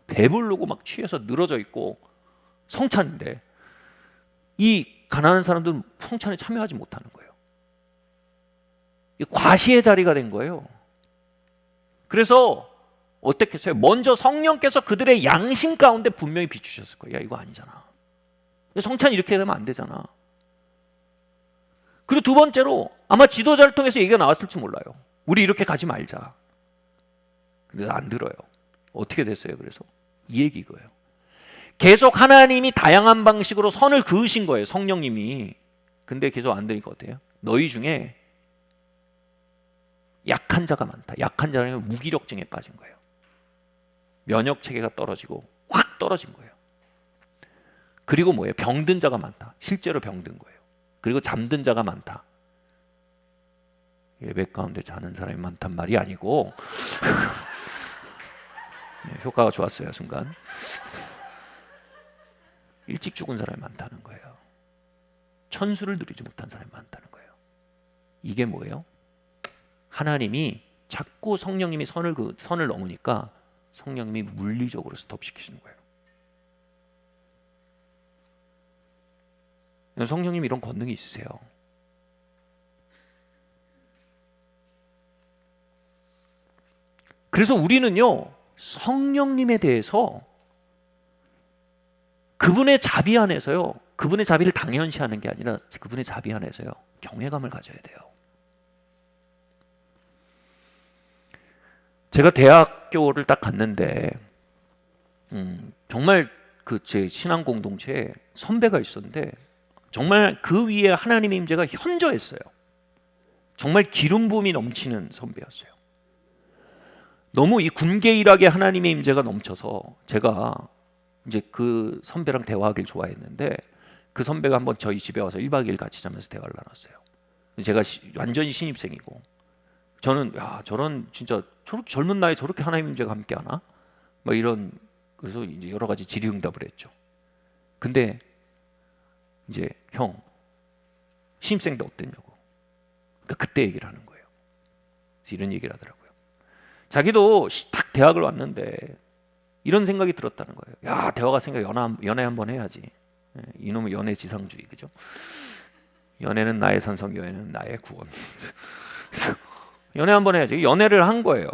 배부르고 막 취해서 늘어져 있고, 성찬인데 이 가난한 사람들은 성찬에 참여하지 못하는 거예요. 과시의 자리가 된 거예요. 그래서 어떻게 했어요? 먼저 성령께서 그들의 양심 가운데 분명히 비추셨을 거예요. 야, 이거 아니잖아. 성찬 이렇게 되면 안 되잖아. 그리고 두 번째로 아마 지도자를 통해서 얘기가 나왔을지 몰라요. 우리 이렇게 가지 말자. 근데 안 들어요. 어떻게 됐어요? 그래서 이 얘기 이거예요. 계속 하나님이 다양한 방식으로 선을 그으신 거예요, 성령님이. 근데 계속 안 되니까 어때요? 너희 중에 약한 자가 많다. 약한 자는 무기력증에 빠진 거예요. 면역 체계가 떨어지고 확 떨어진 거예요. 그리고 뭐예요? 병든 자가 많다. 실제로 병든 거예요. 그리고 잠든 자가 많다. 예배 가운데 자는 사람이 많단 말이 아니고 효과가 좋았어요, 순간. 일찍 죽은 사람이 많다는 거예요. 천수를 누리지 못한 사람이 많다는 거예요. 이게 뭐예요? 하나님이 자꾸 성령님이 선을 넘으니까 성령님이 물리적으로 스톱시키시는 거예요. 성령님 이런 권능이 있으세요. 그래서 우리는요, 성령님에 대해서 그분의 자비 안에서요, 그분의 자비를 당연시하는 게 아니라 그분의 자비 안에서요, 경외감을 가져야 돼요. 제가 대학교를 딱 갔는데 정말 그 제 신앙 공동체에 선배가 있었는데 정말 그 위에 하나님의 임재가 현저했어요. 정말 기름 부음이 넘치는 선배였어요. 너무 이 군계일하게 하나님의 임재가 넘쳐서 제가 이제 그 선배랑 대화하길 좋아했는데 그 선배가 한번 저희 집에 와서 1박 2일 같이 자면서 대화를 나눴어요. 제가 완전히 신입생이고 저는 야, 저런 진짜 저렇게 젊은 나이에 저렇게 하나님 임재가 함께하나? 막 이런, 그래서 이제 여러 가지 질의응답을 했죠. 근데 이제 형 신입생 때 어땠냐고. 그러니까 그때 얘기를 하는 거예요. 그래서 이런 얘기를 하더라고요. 자기도 딱 대학을 왔는데 이런 생각이 들었다는 거예요. 야, 대화가 생겨 연애 한번 해야지. 이놈의 연애 지상주의, 그죠? 연애는 나의 산성, 연애는 나의 구원. 연애 한번 해야지. 연애를 한 거예요.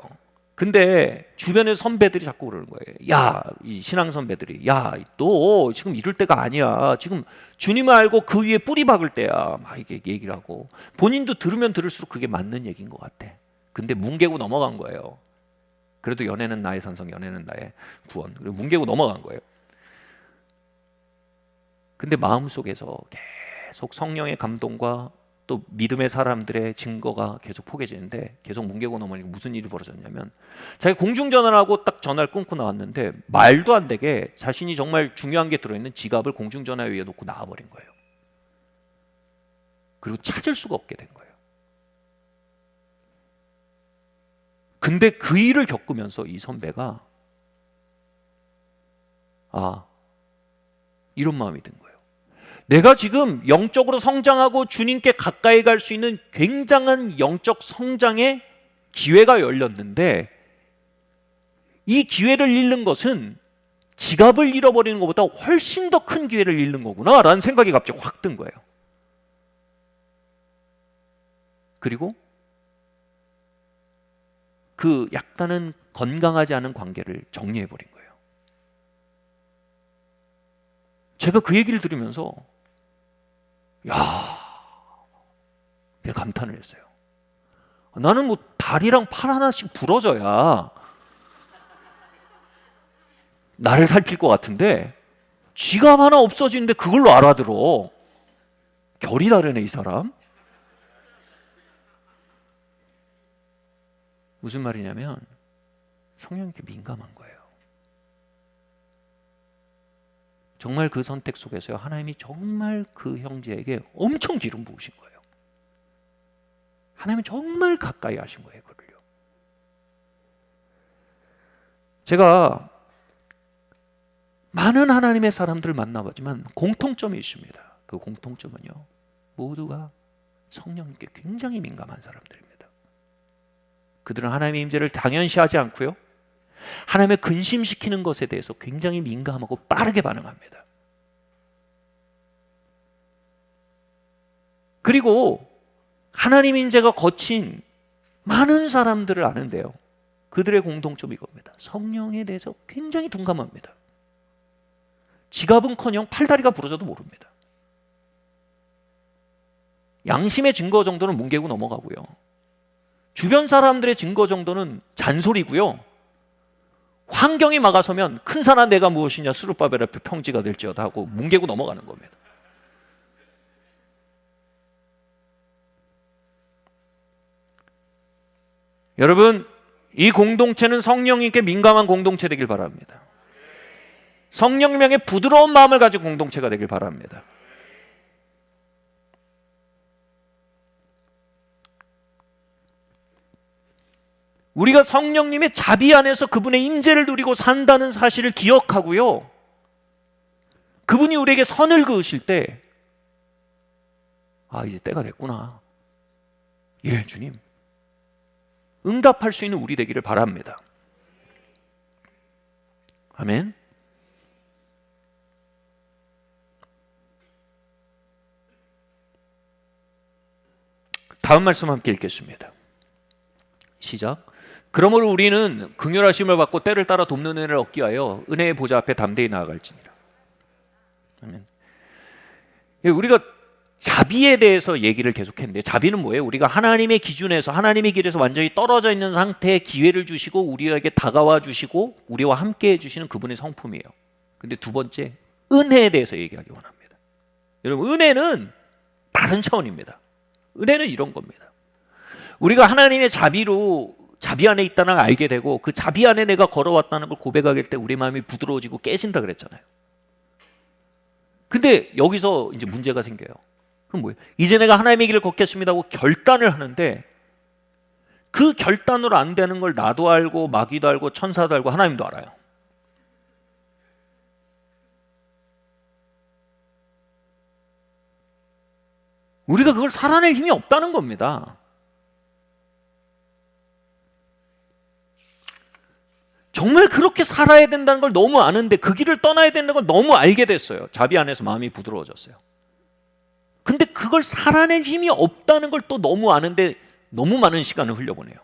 근데 주변의 선배들이 자꾸 그러는 거예요. 야, 이 신앙 선배들이, 야, 너 지금 이럴 때가 아니야. 지금 주님을 알고 그 위에 뿌리 박을 때야. 막 이게 얘기를 하고 본인도 들으면 들을수록 그게 맞는 얘기인 것 같아. 근데 뭉개고 넘어간 거예요. 그래도 연애는 나의 산성, 연애는 나의 구원. 그리고 뭉개고 넘어간 거예요. 근데 마음속에서 계속 성령의 감동과 또 믿음의 사람들의 증거가 계속 포개지는데 계속 뭉개고 넘어가니까 무슨 일이 벌어졌냐면 자기가 공중전화를 딱 전화를 끊고 나왔는데 말도 안 되게 자신이 정말 중요한 게 들어있는 지갑을 공중전화 위에 놓고 나와버린 거예요. 그리고 찾을 수가 없게 된 거예요. 근데 그 일을 겪으면서 이 선배가 이런 마음이 든 거예요. 내가 지금 영적으로 성장하고 주님께 가까이 갈 수 있는 굉장한 영적 성장의 기회가 열렸는데 이 기회를 잃는 것은 지갑을 잃어버리는 것보다 훨씬 더 큰 기회를 잃는 거구나 라는 생각이 갑자기 확 든 거예요. 그리고 그 약간은 건강하지 않은 관계를 정리해버린 거예요. 제가 그 얘기를 들으면서 그냥 감탄을 했어요. 나는 뭐 다리랑 팔 하나씩 부러져야 나를 살필 것 같은데 지갑 하나 없어지는데 그걸로 알아들어. 결이 다르네 이 사람. 무슨 말이냐면 성령님께 민감한 거예요. 정말 그 선택 속에서 하나님이 정말 그 형제에게 엄청 기름 부으신 거예요. 하나님은 정말 가까이 하신 거예요. 그를요. 제가 많은 하나님의 사람들을 만나봤지만 공통점이 있습니다. 그 공통점은요, 모두가 성령님께 굉장히 민감한 사람들입니다. 그들은 하나님의 임재를 당연시하지 않고요, 하나님의 근심시키는 것에 대해서 굉장히 민감하고 빠르게 반응합니다. 그리고 하나님 임재가 거친 많은 사람들을 아는데요, 그들의 공통점이 이겁니다. 성령에 대해서 굉장히 둔감합니다. 지갑은커녕 팔다리가 부러져도 모릅니다. 양심의 증거 정도는 뭉개고 넘어가고요, 주변 사람들의 증거 정도는 잔소리고요, 환경이 막아서면 큰 산아 내가 무엇이냐 스룹바벨 앞에 평지가 될지어다 하고 뭉개고 넘어가는 겁니다. 여러분, 이 공동체는 성령님께 민감한 공동체 되길 바랍니다. 성령님의 부드러운 마음을 가진 공동체가 되길 바랍니다. 우리가 성령님의 자비 안에서 그분의 임재를 누리고 산다는 사실을 기억하고요, 그분이 우리에게 선을 그으실 때 이제 때가 됐구나, 예 주님, 응답할 수 있는 우리 되기를 바랍니다. 아멘. 다음 말씀 함께 읽겠습니다. 시작. 그러므로 우리는 긍휼하심을 받고 때를 따라 돕는 은혜를 얻기 위하여 은혜의 보좌 앞에 담대히 나아갈지니라. 우리가 자비에 대해서 얘기를 계속했는데, 자비는 뭐예요? 우리가 하나님의 기준에서, 하나님의 길에서 완전히 떨어져 있는 상태에 기회를 주시고 우리에게 다가와 주시고 우리와 함께 해주시는 그분의 성품이에요. 근데 두 번째, 은혜에 대해서 얘기하기 원합니다. 여러분, 은혜는 다른 차원입니다. 은혜는 이런 겁니다. 우리가 하나님의 자비로 자비 안에 있다는 걸 알게 되고 그 자비 안에 내가 걸어왔다는 걸 고백하게 될 때 우리 마음이 부드러워지고 깨진다 그랬잖아요. 근데 여기서 이제 문제가 생겨요. 그럼 뭐예요? 이제 내가 하나님의 길을 걷겠습니다 하고 결단을 하는데 그 결단으로 안 되는 걸 나도 알고 마귀도 알고 천사도 알고 하나님도 알아요. 우리가 그걸 살아낼 힘이 없다는 겁니다. 정말 그렇게 살아야 된다는 걸 너무 아는데 그 길을 떠나야 된다는 걸 너무 알게 됐어요. 자비 안에서 마음이 부드러워졌어요. 근데 그걸 살아낼 힘이 없다는 걸 또 너무 아는데 너무 많은 시간을 흘려보내요.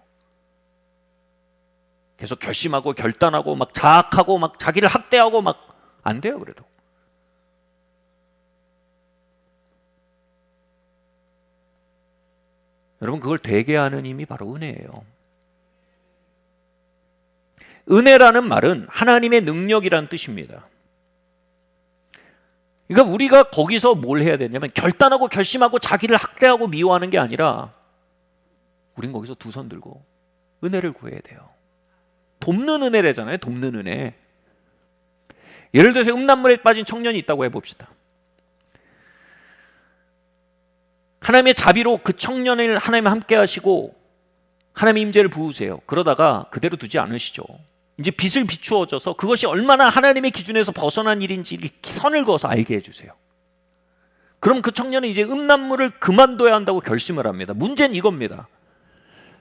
계속 결심하고 결단하고 막 자학하고 막 자기를 학대하고 막 안 돼요. 그래도 여러분, 그걸 되게 하는 힘이 바로 은혜예요. 은혜라는 말은 하나님의 능력이라는 뜻입니다. 그러니까 우리가 거기서 뭘 해야 되냐면 결단하고 결심하고 자기를 학대하고 미워하는 게 아니라 우린 거기서 두 손 들고 은혜를 구해야 돼요. 돕는 은혜래잖아요. 돕는 은혜. 예를 들어서 음란물에 빠진 청년이 있다고 해봅시다. 하나님의 자비로 그 청년을 하나님 함께 하시고 하나님의 임재를 부으세요. 그러다가 그대로 두지 않으시죠. 이제 빛을 비추어줘서 그것이 얼마나 하나님의 기준에서 벗어난 일인지 선을 그어서 알게 해주세요. 그럼 그 청년은 이제 음란물을 그만둬야 한다고 결심을 합니다. 문제는 이겁니다.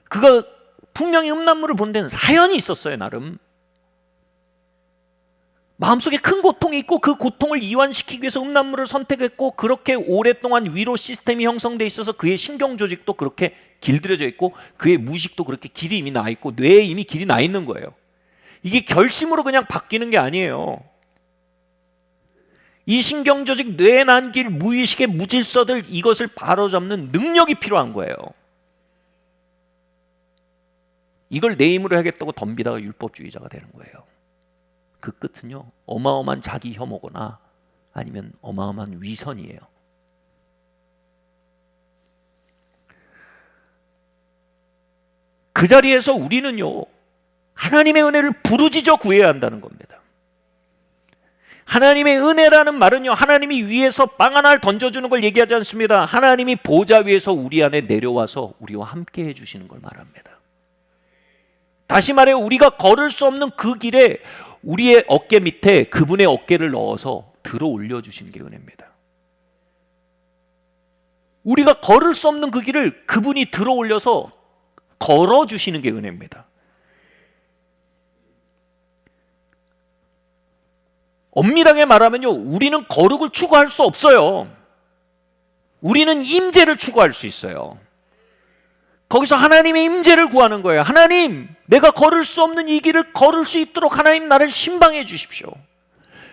그가 분명히 음란물을 본 데는 사연이 있었어요. 나름 마음속에 큰 고통이 있고 그 고통을 이완시키기 위해서 음란물을 선택했고 그렇게 오랫동안 위로 시스템이 형성돼 있어서 그의 신경조직도 그렇게 길들여져 있고 그의 무의식도 그렇게 길이 이미 나 있고 뇌에 이미 길이 나 있는 거예요. 이게 결심으로 그냥 바뀌는 게 아니에요. 이 신경조직, 뇌에 난 길, 무의식의 무질서들, 이것을 바로잡는 능력이 필요한 거예요. 이걸 내 힘으로 하겠다고 덤비다가 율법주의자가 되는 거예요. 그 끝은요, 어마어마한 자기 혐오거나 아니면 어마어마한 위선이에요. 그 자리에서 우리는요, 하나님의 은혜를 부르짖어 구해야 한다는 겁니다. 하나님의 은혜라는 말은요, 하나님이 위에서 빵 하나를 던져주는 걸 얘기하지 않습니다. 하나님이 보좌 위에서 우리 안에 내려와서 우리와 함께 해주시는 걸 말합니다. 다시 말해 우리가 걸을 수 없는 그 길에 우리의 어깨 밑에 그분의 어깨를 넣어서 들어 올려주시는 게 은혜입니다. 우리가 걸을 수 없는 그 길을 그분이 들어 올려서 걸어주시는 게 은혜입니다. 엄밀하게 말하면요, 우리는 거룩을 추구할 수 없어요. 우리는 임재를 추구할 수 있어요. 거기서 하나님의 임재를 구하는 거예요. 하나님, 내가 걸을 수 없는 이 길을 걸을 수 있도록 하나님 나를 신방해 주십시오.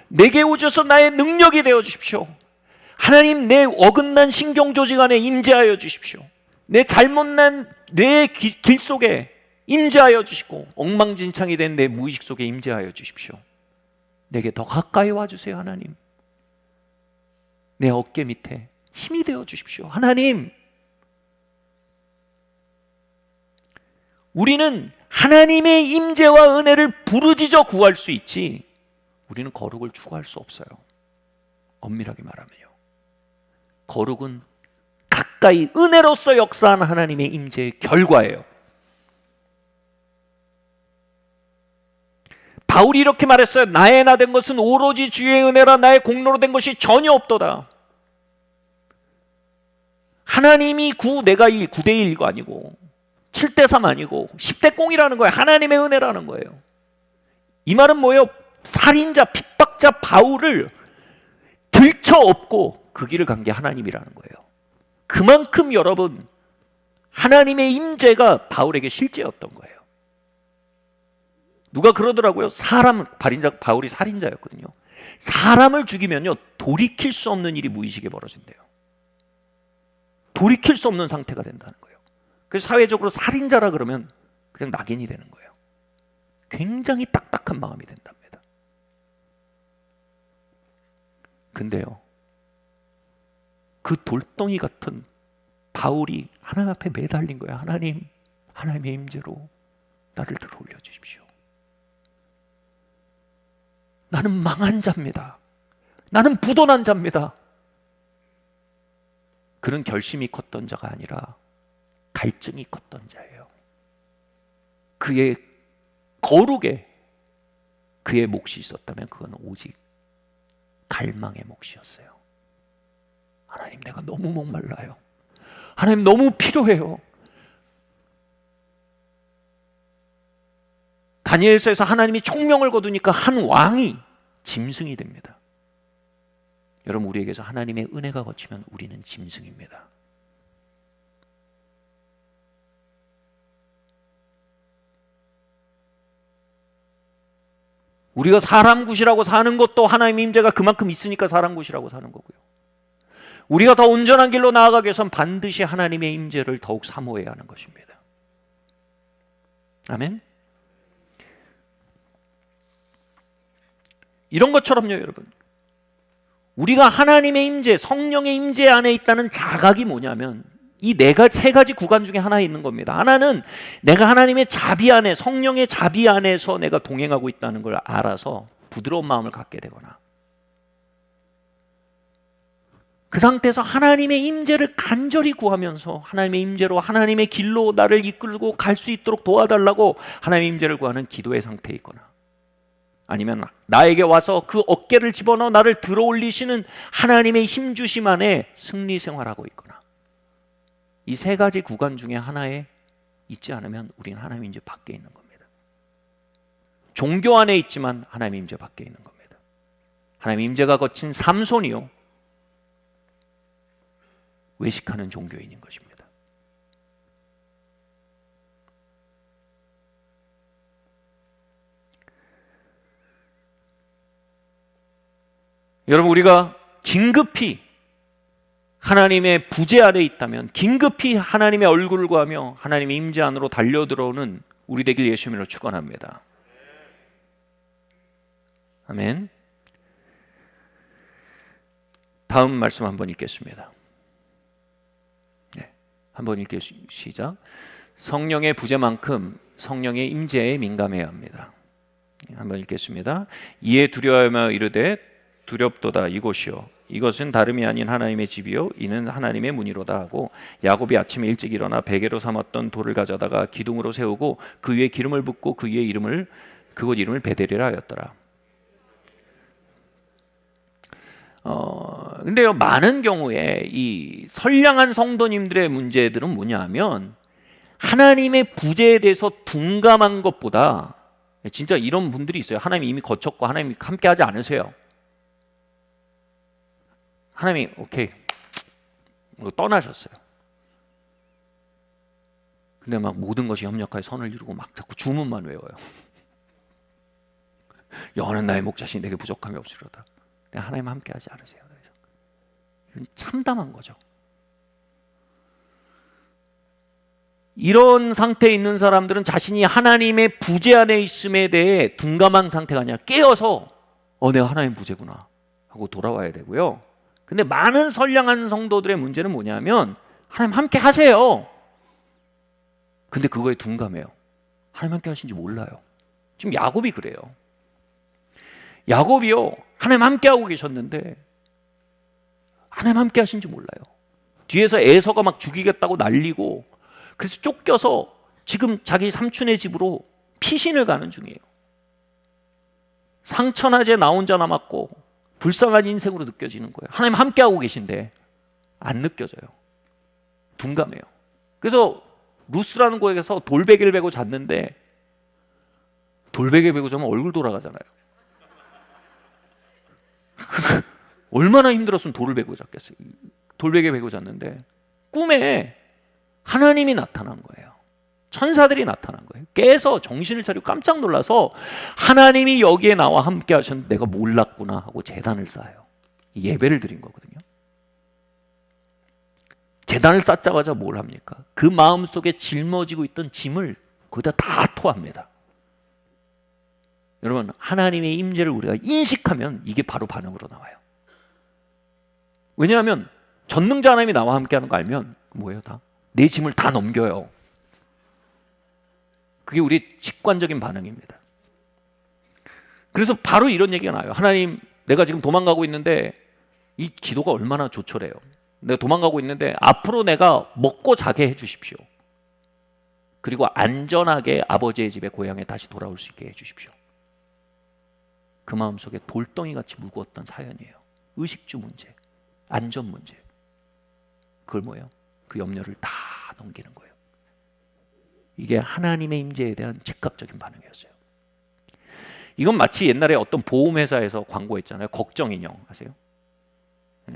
내게 오셔서 나의 능력이 되어 주십시오. 하나님, 내 어긋난 신경조직 안에 임재하여 주십시오. 내 잘못난 뇌의 길 속에 임재하여 주시고 엉망진창이 된 내 무의식 속에 임재하여 주십시오. 내게 더 가까이 와주세요. 하나님, 내 어깨 밑에 힘이 되어 주십시오. 하나님, 우리는 하나님의 임재와 은혜를 부르짖어 구할 수 있지 우리는 거룩을 추구할 수 없어요. 엄밀하게 말하면요, 거룩은 가까이 은혜로서 역사하는 하나님의 임재의 결과예요. 바울이 이렇게 말했어요. 나의 나 된 것은 오로지 주의 은혜라. 나의 공로로 된 것이 전혀 없도다. 하나님이 9, 내가 1, 9대 1 이거 아니고 7대 3 아니고 10대 0이라는 거예요. 하나님의 은혜라는 거예요. 이 말은 뭐예요? 살인자, 핍박자 바울을 들쳐업고 그 길을 간 게 하나님이라는 거예요. 그만큼 여러분, 하나님의 임재가 바울에게 실제였던 거예요. 누가 그러더라고요. 바울이 살인자였거든요. 사람을 죽이면요, 돌이킬 수 없는 일이 무의식에 벌어진대요. 돌이킬 수 없는 상태가 된다는 거예요. 그래서 사회적으로 살인자라 그러면 그냥 낙인이 되는 거예요. 굉장히 딱딱한 마음이 된답니다. 근데요, 그 돌덩이 같은 바울이 하나님 앞에 매달린 거예요. 하나님, 하나님의 임재로 나를 들어 올려주십시오. 나는 망한 자입니다. 나는 부도난 자입니다. 그런 결심이 컸던 자가 아니라 갈증이 컸던 자예요. 그의 거룩에 그의 몫이 있었다면 그건 오직 갈망의 몫이었어요. 하나님, 내가 너무 목말라요. 하나님, 너무 필요해요. 다니엘서에서 하나님이 총명을 거두니까 한 왕이 짐승이 됩니다. 여러분, 우리에게서 하나님의 은혜가 거치면 우리는 짐승입니다. 우리가 사람 굿이라고 사는 것도 하나님의 임재가 그만큼 있으니까 사람 굿이라고 사는 거고요. 우리가 더 온전한 길로 나아가기 위해서는 반드시 하나님의 임재를 더욱 사모해야 하는 것입니다. 아멘. 이런 것처럼요, 여러분, 우리가 하나님의 임재, 성령의 임재 안에 있다는 자각이 뭐냐면 이 세 가지 구간 중에 하나에 있는 겁니다. 하나는 내가 하나님의 자비 안에, 성령의 자비 안에서 내가 동행하고 있다는 걸 알아서 부드러운 마음을 갖게 되거나, 그 상태에서 하나님의 임재를 간절히 구하면서 하나님의 임재로 하나님의 길로 나를 이끌고 갈 수 있도록 도와달라고 하나님의 임재를 구하는 기도의 상태에 있거나, 아니면 나에게 와서 그 어깨를 집어넣어 나를 들어올리시는 하나님의 힘주심 안에 승리 생활하고 있거나, 이 세 가지 구간 중에 하나에 있지 않으면 우리는 하나님의 임재 밖에 있는 겁니다. 종교 안에 있지만 하나님의 임재 밖에 있는 겁니다. 하나님의 임재가 거친 삼손이요, 외식하는 종교인인 것입니다. 여러분, 우리가 긴급히 하나님의 부재 아래 있다면, 긴급히 하나님의 얼굴을 구하며 하나님의 임재 안으로 달려들어오는 우리 되길 예수님으로 축원합니다. 아멘. 다음 말씀 한번 읽겠습니다. 네, 한번 읽겠습니다. 시작. 성령의 부재만큼 성령의 임재에 민감해야 합니다. 한번 읽겠습니다. 이에 두려워하며 이르되 두렵도다 이곳이요, 이것은 다름이 아닌 하나님의 집이요, 이는 하나님의 문이로다 하고, 야곱이 아침에 일찍 일어나 베개로 삼았던 돌을 가져다가 기둥으로 세우고 그 위에 기름을 붓고 그 위에 그곳 이름을 베델이라 하였더라. 근데요, 많은 경우에 이 선량한 성도님들의 문제들은 뭐냐면 하나님의 부재에 대해서 둔감한 것보다, 진짜 이런 분들이 있어요. 하나님이 이미 거쳤고 하나님이 함께하지 않으세요. 하나님이 오케이 떠나셨어요. 근데 막 모든 것이 협력하여 선을 이루고 막 자꾸 주문만 외워요. 여호와는 나의 목자시니 내게 부족함이 없으리로다. 근데 하나님 함께하지 않으세요. 이건 참담한 거죠. 이런 상태에 있는 사람들은 자신이 하나님의 부재 안에 있음에 대해 둔감한 상태가 아니라 깨어서 내가 하나님 부재구나 하고 돌아와야 되고요. 근데 많은 선량한 성도들의 문제는 뭐냐면 하나님 함께 하세요. 근데 그거에 둔감해요. 하나님 함께 하신지 몰라요. 지금 야곱이 그래요. 야곱이요, 하나님 함께 하고 계셨는데 하나님 함께 하신지 몰라요. 뒤에서 에서가 막 죽이겠다고 난리고, 그래서 쫓겨서 지금 자기 삼촌의 집으로 피신을 가는 중이에요. 상처나제 나 혼자 남았고 불쌍한 인생으로 느껴지는 거예요. 하나님 함께하고 계신데 안 느껴져요. 둔감해요. 그래서 루스라는 곳에서 돌베개를 베고 잤는데, 돌베개 베고 자면 얼굴 돌아가잖아요. 얼마나 힘들었으면 돌을 베고 잤겠어요. 돌베개 베고 잤는데 꿈에 하나님이 나타난 거예요. 천사들이 나타난 거예요. 깨서 정신을 차리고 깜짝 놀라서 하나님이 여기에 나와 함께 하셨는데 내가 몰랐구나 하고 제단을 쌓아요. 예배를 드린 거거든요. 제단을 쌓자마자 뭘 합니까? 그 마음속에 짊어지고 있던 짐을 거기다 다 토합니다. 여러분, 하나님의 임재를 우리가 인식하면 이게 바로 반응으로 나와요. 왜냐하면 전능자 하나님이 나와 함께하는 거 알면 뭐예요? 다 내 짐을 다 넘겨요. 그게 우리 직관적인 반응입니다. 그래서 바로 이런 얘기가 나와요. 하나님, 내가 지금 도망가고 있는데 이 기도가 얼마나 조촐해요. 내가 도망가고 있는데 앞으로 내가 먹고 자게 해주십시오. 그리고 안전하게 아버지의 집에 고향에 다시 돌아올 수 있게 해주십시오. 그 마음속에 돌덩이같이 무거웠던 사연이에요. 의식주 문제, 안전 문제. 그걸 뭐예요? 그 염려를 다 넘기는 거예요. 이게 하나님의 임재에 대한 즉각적인 반응이었어요. 이건 마치 옛날에 어떤 보험회사에서 광고했잖아요. 걱정 인형 아세요?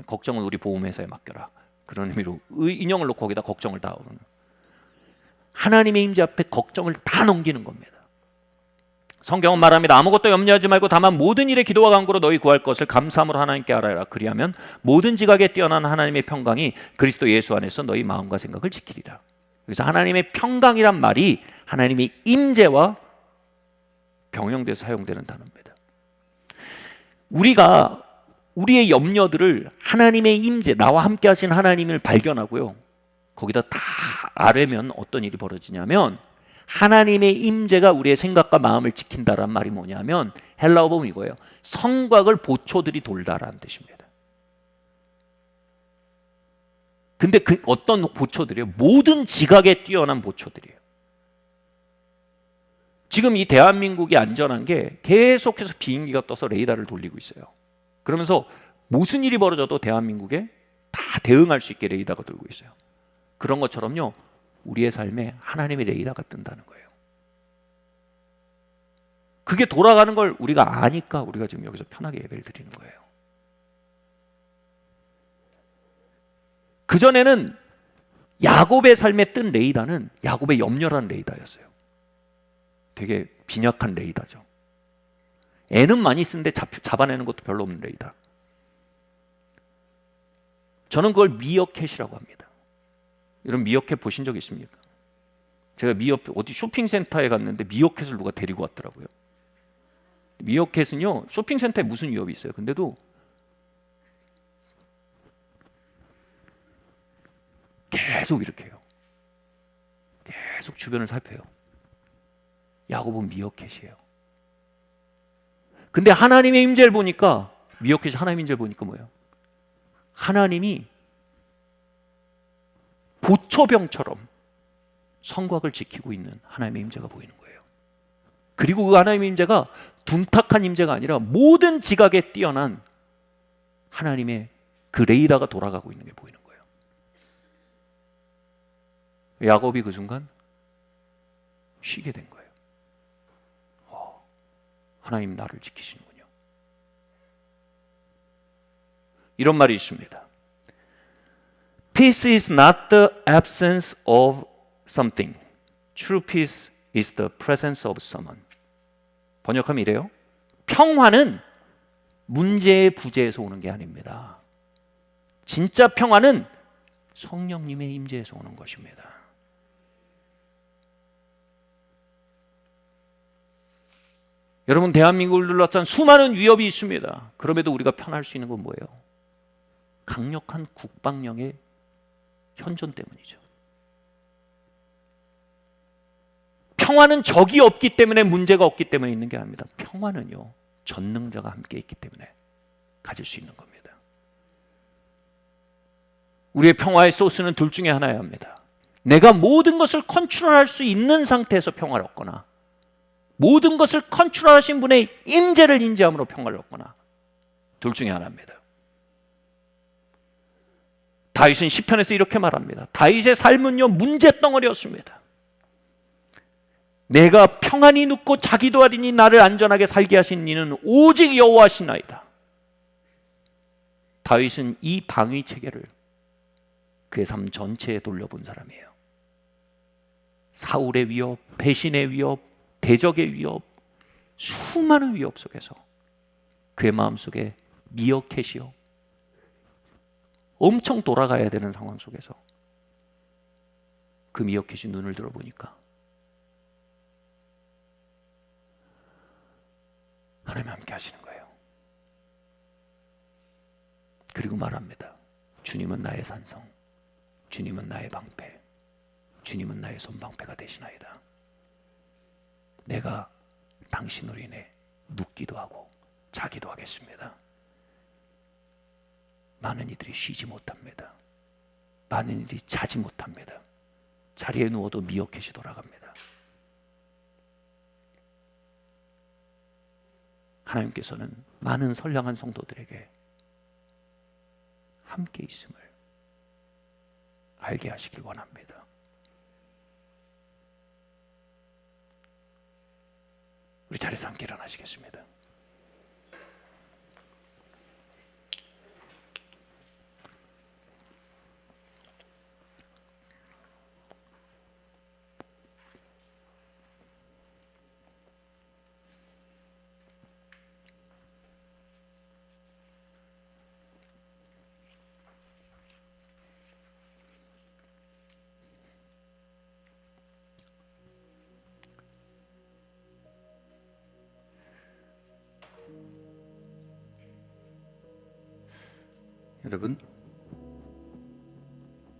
걱정은 우리 보험회사에 맡겨라. 그런 의미로 인형을 놓고 거기다 걱정을 다 오르는. 하나님의 임재 앞에 걱정을 다 넘기는 겁니다. 성경은 말합니다. 아무것도 염려하지 말고 다만 모든 일에 기도와 간구로 너희 구할 것을 감사함으로 하나님께 알아라. 그리하면 모든 지각에 뛰어난 하나님의 평강이 그리스도 예수 안에서 너희 마음과 생각을 지키리라. 그래서 하나님의 평강이란 말이 하나님의 임재와 병영돼서 사용되는 단어입니다. 우리가 우리의 염려들을 하나님의 임재, 나와 함께 하신 하나님을 발견하고요. 거기다 다 아뢰면 어떤 일이 벌어지냐면 하나님의 임재가 우리의 생각과 마음을 지킨다란 말이 뭐냐면 헬라어 보면 이거예요. 성곽을 보초들이 돌다라는 뜻입니다. 근데 그 어떤 보초들이에요? 모든 지각에 뛰어난 보초들이에요. 지금 이 대한민국이 안전한 게 계속해서 비행기가 떠서 레이더를 돌리고 있어요. 그러면서 무슨 일이 벌어져도 대한민국에 다 대응할 수 있게 레이더가 돌고 있어요. 그런 것처럼요. 우리의 삶에 하나님의 레이더가 뜬다는 거예요. 그게 돌아가는 걸 우리가 아니까 우리가 지금 여기서 편하게 예배를 드리는 거예요. 그전에는 야곱의 삶에 뜬 레이더는 야곱의 염려라는 레이더였어요. 되게 빈약한 레이더죠. 애는 많이 쓰는데 잡아내는 것도 별로 없는 레이더. 저는 그걸 미어캣이라고 합니다. 여러분 미어캣 보신 적 있습니까? 제가 어디 쇼핑센터에 갔는데 미어캣을 누가 데리고 왔더라고요. 미어캣은요 쇼핑센터에 무슨 위협이 있어요. 근데도 계속 이렇게 해요. 계속 주변을 살펴요. 야곱은 미어캣이에요. 근데 하나님의 임재를 보니까 미어캣이 하나님의 임재를 보니까 뭐예요? 하나님이 보초병처럼 성곽을 지키고 있는 하나님의 임재가 보이는 거예요. 그리고 그 하나님의 임재가 둔탁한 임재가 아니라 모든 지각에 뛰어난 하나님의 그 레이더가 돌아가고 있는 게 보이는 거예요. 야곱이 그 순간 쉬게 된 거예요. 하나님 나를 지키시는군요. 이런 말이 있습니다. Peace is not the absence of something. True peace is the presence of someone. 번역하면 이래요. 평화는 문제의 부재에서 오는 게 아닙니다. 진짜 평화는 성령님의 임재에서 오는 것입니다. 여러분 대한민국을 둘러싼 수많은 위협이 있습니다. 그럼에도 우리가 편할 수 있는 건 뭐예요? 강력한 국방력의 현존 때문이죠. 평화는 적이 없기 때문에 문제가 없기 때문에 있는 게 아닙니다. 평화는요 전능자가 함께 있기 때문에 가질 수 있는 겁니다. 우리의 평화의 소스는 둘 중에 하나여야 합니다. 내가 모든 것을 컨트롤할 수 있는 상태에서 평화를 얻거나 모든 것을 컨트롤하신 분의 임재를 인지함으로 평화를 얻거나 둘 중에 하나입니다. 다윗은 시편에서 이렇게 말합니다. 다윗의 삶은요 문제덩어리였습니다. 내가 평안히 눕고 자기도 하리니 나를 안전하게 살게 하신 이는 오직 여호와시나이다. 다윗은 이 방위 체계를 그의 삶 전체에 돌려본 사람이에요. 사울의 위협, 배신의 위협, 대적의 위협, 수많은 위협 속에서 그의 마음속에 미어캣이요, 엄청 돌아가야 되는 상황 속에서 그 미어캣이 눈을 들어보니까 하나님 함께 하시는 거예요. 그리고 말합니다. 주님은 나의 산성, 주님은 나의 방패, 주님은 나의 손방패가 되시나이다. 내가 당신으로 인해 눕기도 하고 자기도 하겠습니다. 많은 이들이 쉬지 못합니다. 많은 이들이 자지 못합니다. 자리에 누워도 미어캣이 돌아갑니다. 하나님께서는 많은 선량한 성도들에게 함께 있음을 알게 하시길 원합니다. 우리 자리에서 함께 일어나시겠습니다. 여러분,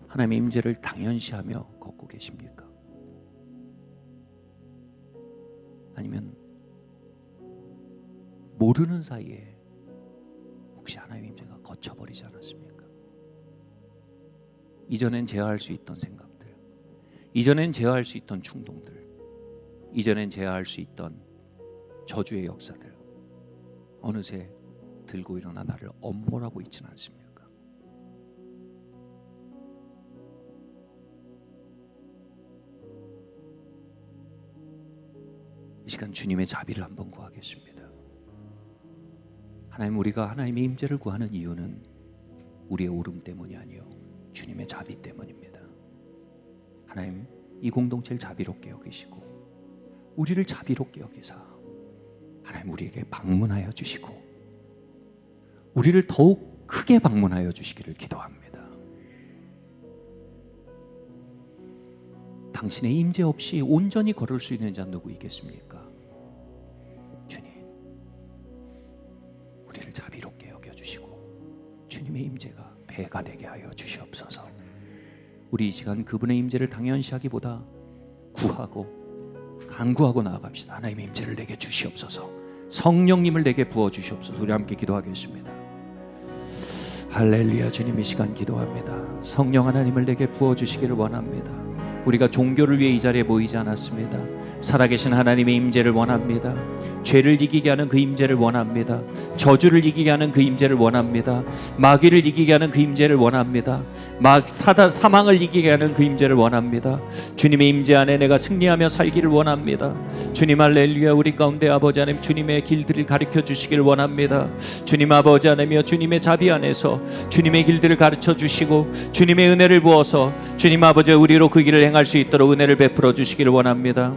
하나님의 임재를 당연시하며 걷고 계십니까? 아니면 모르는 사이에 혹시 하나님의 임재가 거쳐버리지 않았습니까? 이전엔 제어할 수 있던 생각들, 이전엔 제어할 수 있던 충동들, 이전엔 제어할 수 있던 저주의 역사들, 어느새 들고 일어나 나를 엄몰하고 있지는 않습니까? 이 시간 주님의 자비를 한번 구하겠습니다. 하나님, 우리가 하나님의 임재를 구하는 이유는 우리의 오름 때문이 아니요 주님의 자비 때문입니다. 하나님, 이 공동체를 자비롭게 여기시고 우리를 자비롭게 여기사 하나님 우리에게 방문하여 주시고 우리를 더욱 크게 방문하여 주시기를 기도합니다. 당신의 임재 없이 온전히 걸을 수 있는 자 누구 있겠습니까? 주님, 우리를 자비롭게 여겨주시고 주님의 임재가 배가 되게 하여 주시옵소서. 우리 이 시간 그분의 임재를 당연시하기보다 구하고 간구하고 나아갑시다. 하나님의 임재를 내게 주시옵소서. 성령님을 내게 부어주시옵소서. 우리 함께 기도하겠습니다. 할렐루야. 주님, 이 시간 기도합니다. 성령 하나님을 내게 부어주시기를 원합니다. 우리가 종교를 위해 이 자리에 모이지 않았습니다. 살아계신 하나님의 임재를 원합니다. 죄를 이기게 하는 그 임재를 원합니다. 저주를 이기게 하는 그 임재를 원합니다. 마귀를 이기게 하는 그 임재를 원합니다. 사망을 이기게 하는 그 임재를 원합니다. 주님의 임재 안에 내가 승리하며 살기를 원합니다. 주님, 할렐루야. 우리 가운데 아버지 하나님 주님의 길들을 가르쳐 주시길 원합니다. 주님 아버지 하나님이여, 주님의 자비 안에서 주님의 길들을 가르쳐 주시고 주님의 은혜를 부어서 주님 아버지 우리로 그 길을 행할 수 있도록 은혜를 베풀어 주시기를 원합니다.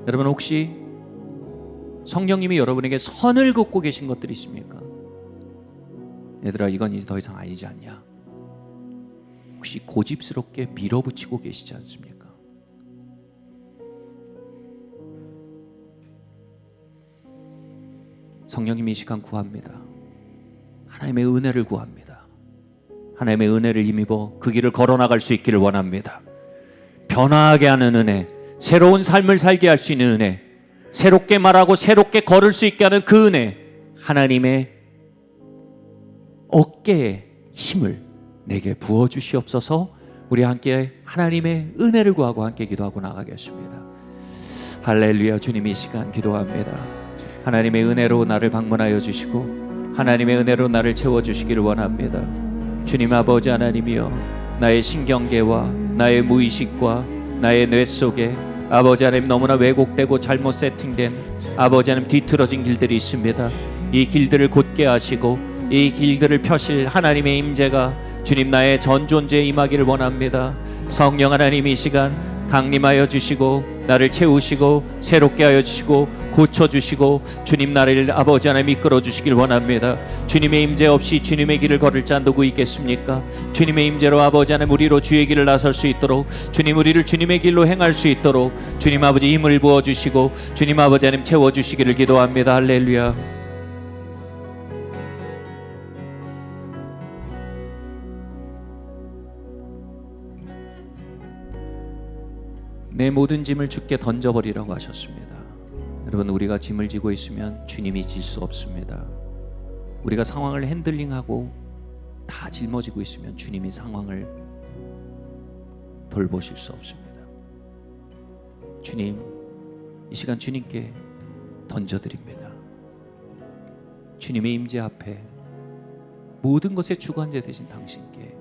여러분, 혹시 성령님이 여러분에게 선을 긋고 계신 것들이 있습니까? 얘들아, 이건 이제 더 이상 아니지 않냐? 혹시 고집스럽게 밀어붙이고 계시지 않습니까? 성령님이 이 시간 구합니다. 하나님의 은혜를 구합니다. 하나님의 은혜를 힘입어 그 길을 걸어나갈 수 있기를 원합니다. 변화하게 하는 은혜, 새로운 삶을 살게 할 수 있는 은혜, 새롭게 말하고 새롭게 걸을 수 있게 하는 그 은혜, 하나님의 어깨에 힘을 내게 부어주시옵소서. 우리 함께 하나님의 은혜를 구하고 함께 기도하고 나가겠습니다. 할렐루야. 주님, 이 시간 기도합니다. 하나님의 은혜로 나를 방문하여 주시고 하나님의 은혜로 나를 채워주시기를 원합니다. 주님 아버지 하나님이여, 나의 신경계와 나의 무의식과 나의 뇌 속에 아버지 하나님 너무나 왜곡되고 잘못 세팅된 아버지 하나님 뒤틀어진 길들이 있습니다. 이 길들을 곧게 하시고 이 길들을 펴실 하나님의 임재가 주님 나의 전 존재에 임하기를 원합니다. 성령 하나님, 이 시간 강림하여 주시고 나를 채우시고 새롭게 하여 주시고 고쳐주시고 주님 나를 아버지 하나님 이끌어 주시길 원합니다. 주님의 임재 없이 주님의 길을 걸을 자 누구 있겠습니까? 주님의 임재로 아버지 하나님 우리로 주의 길을 나설 수 있도록 주님 우리를 주님의 길로 행할 수 있도록 주님 아버지 힘을 부어주시고 주님 아버지 하나님 채워주시기를 기도합니다. 할렐루야. 내 모든 짐을 주께 던져버리라고 하셨습니다. 여러분, 우리가 짐을 지고 있으면 주님이 질 수 없습니다. 우리가 상황을 핸들링하고 다 짊어지고 있으면 주님이 상황을 돌보실 수 없습니다. 주님, 이 시간 주님께 던져드립니다. 주님의 임재 앞에 모든 것의 주관자 되신 당신께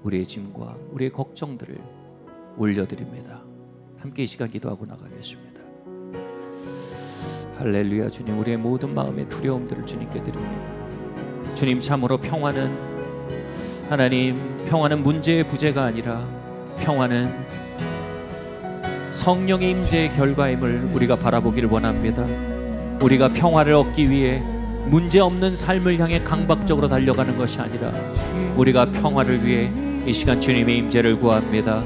우리의 짐과 우리의 걱정들을 올려드립니다. 함께 이 시간 기도하고 나가겠습니다. 할렐루야. 주님, 우리의 모든 마음의 두려움들을 주님께 드립니다. 주님, 참으로 평화는 하나님, 평화는 문제의 부재가 아니라 평화는 성령의 임재의 결과임을 우리가 바라보기를 원합니다. 우리가 평화를 얻기 위해 문제없는 삶을 향해 강박적으로 달려가는 것이 아니라 우리가 평화를 위해 이 시간 주님의 임재를 구합니다.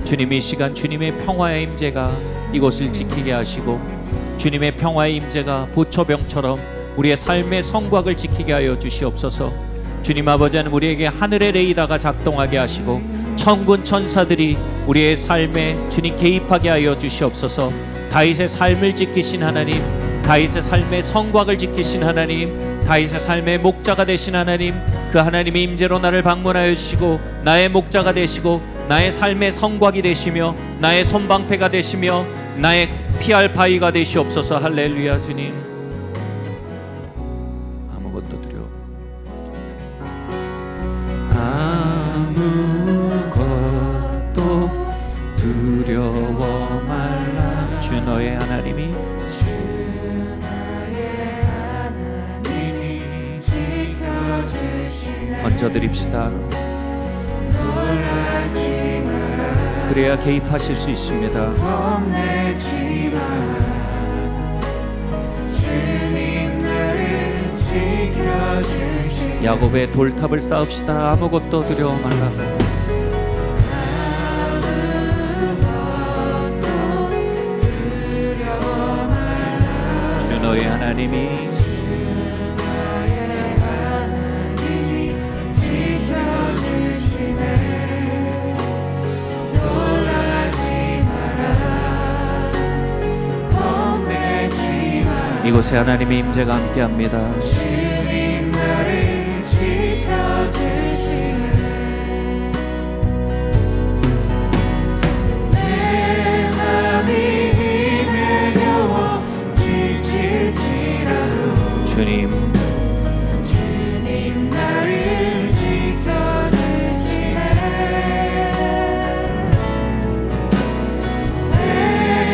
주님, 이 시간 주님의 평화의 임재가 이곳을 지키게 하시고 주님의 평화의 임재가 보초병처럼 우리의 삶의 성곽을 지키게 하여 주시옵소서. 주님 아버지 하나님, 우리에게 하늘의 레이더가 작동하게 하시고 천군 천사들이 우리의 삶에 주님 개입하게 하여 주시옵소서. 다윗의 삶을 지키신 하나님, 다윗의 삶의 성곽을 지키신 하나님, 다윗의 삶의 목자가 되신 하나님, 그 하나님의 임재로 나를 방문하여 주시고 나의 목자가 되시고 나의 삶의 성곽이 되시며 나의 손방패가 되시며 나의 피할 바위가 되시옵소서. 할렐루야. 주님, 아무것도 두려워 아무것도 두려워 말라. 주 너의 하나님이 던져드립시다. 그래야 개입하실 수 있습니다. 야곱의 돌탑을 쌓읍시다. 아무것도 두려워 말라고. 주 너의 하나님이 이곳에 하나님의 임재가 함께합니다. 주님, 나를 지켜주시네.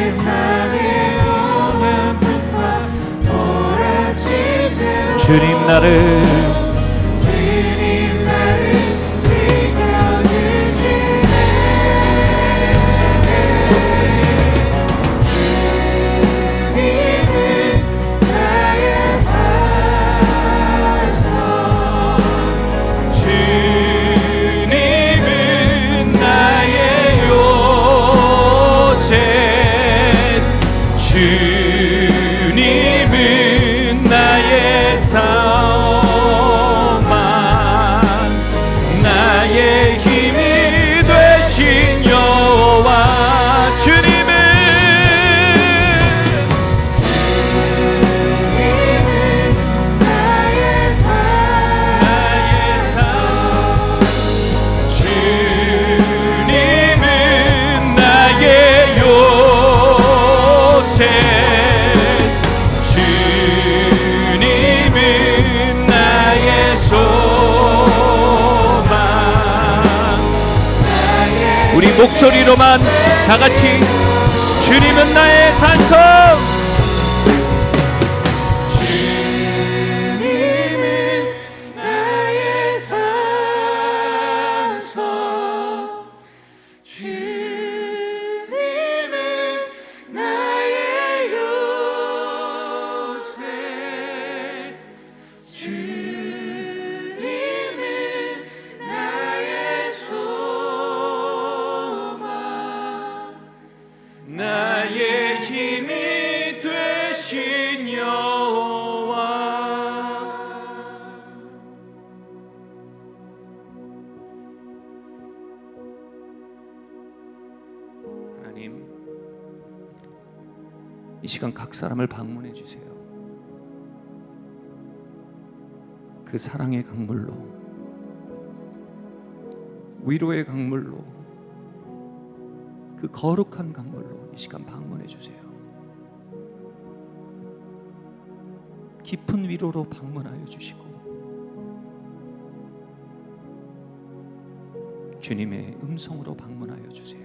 세상에 오는 풍파 오락질 때 주님 나를 목소리로만 다 같이 주님은 나의 산성, 주님은 나의 산성, 주님은 나의 힘이 되신 여호와. 하나님, 이 시간 각 사람을 방문해 주세요. 그 사랑의 강물로, 위로의 강물로, 그 거룩한 강물로 이 시간 방문해 주세요. 깊은 위로로 방문하여 주시고 주님의 음성으로 방문하여 주세요.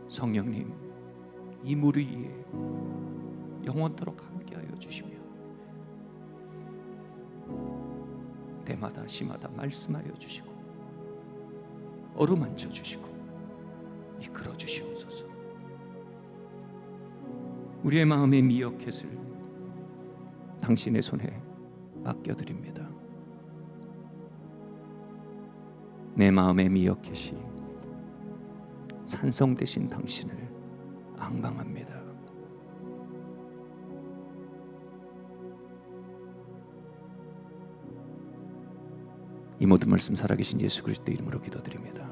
성령님, 이 물 위에 영원토록 함께하여 주시며 때마다 시마다 말씀하여 주시고 어루만져 주시고 이끌어 주시옵소서. 우리의 마음의 미어캣을 당신의 손에 맡겨드립니다. 내 마음의 미어캣이 산성 되신 당신을 앙망합니다. 이 모든 말씀 살아계신 예수 그리스도 이름으로 기도드립니다.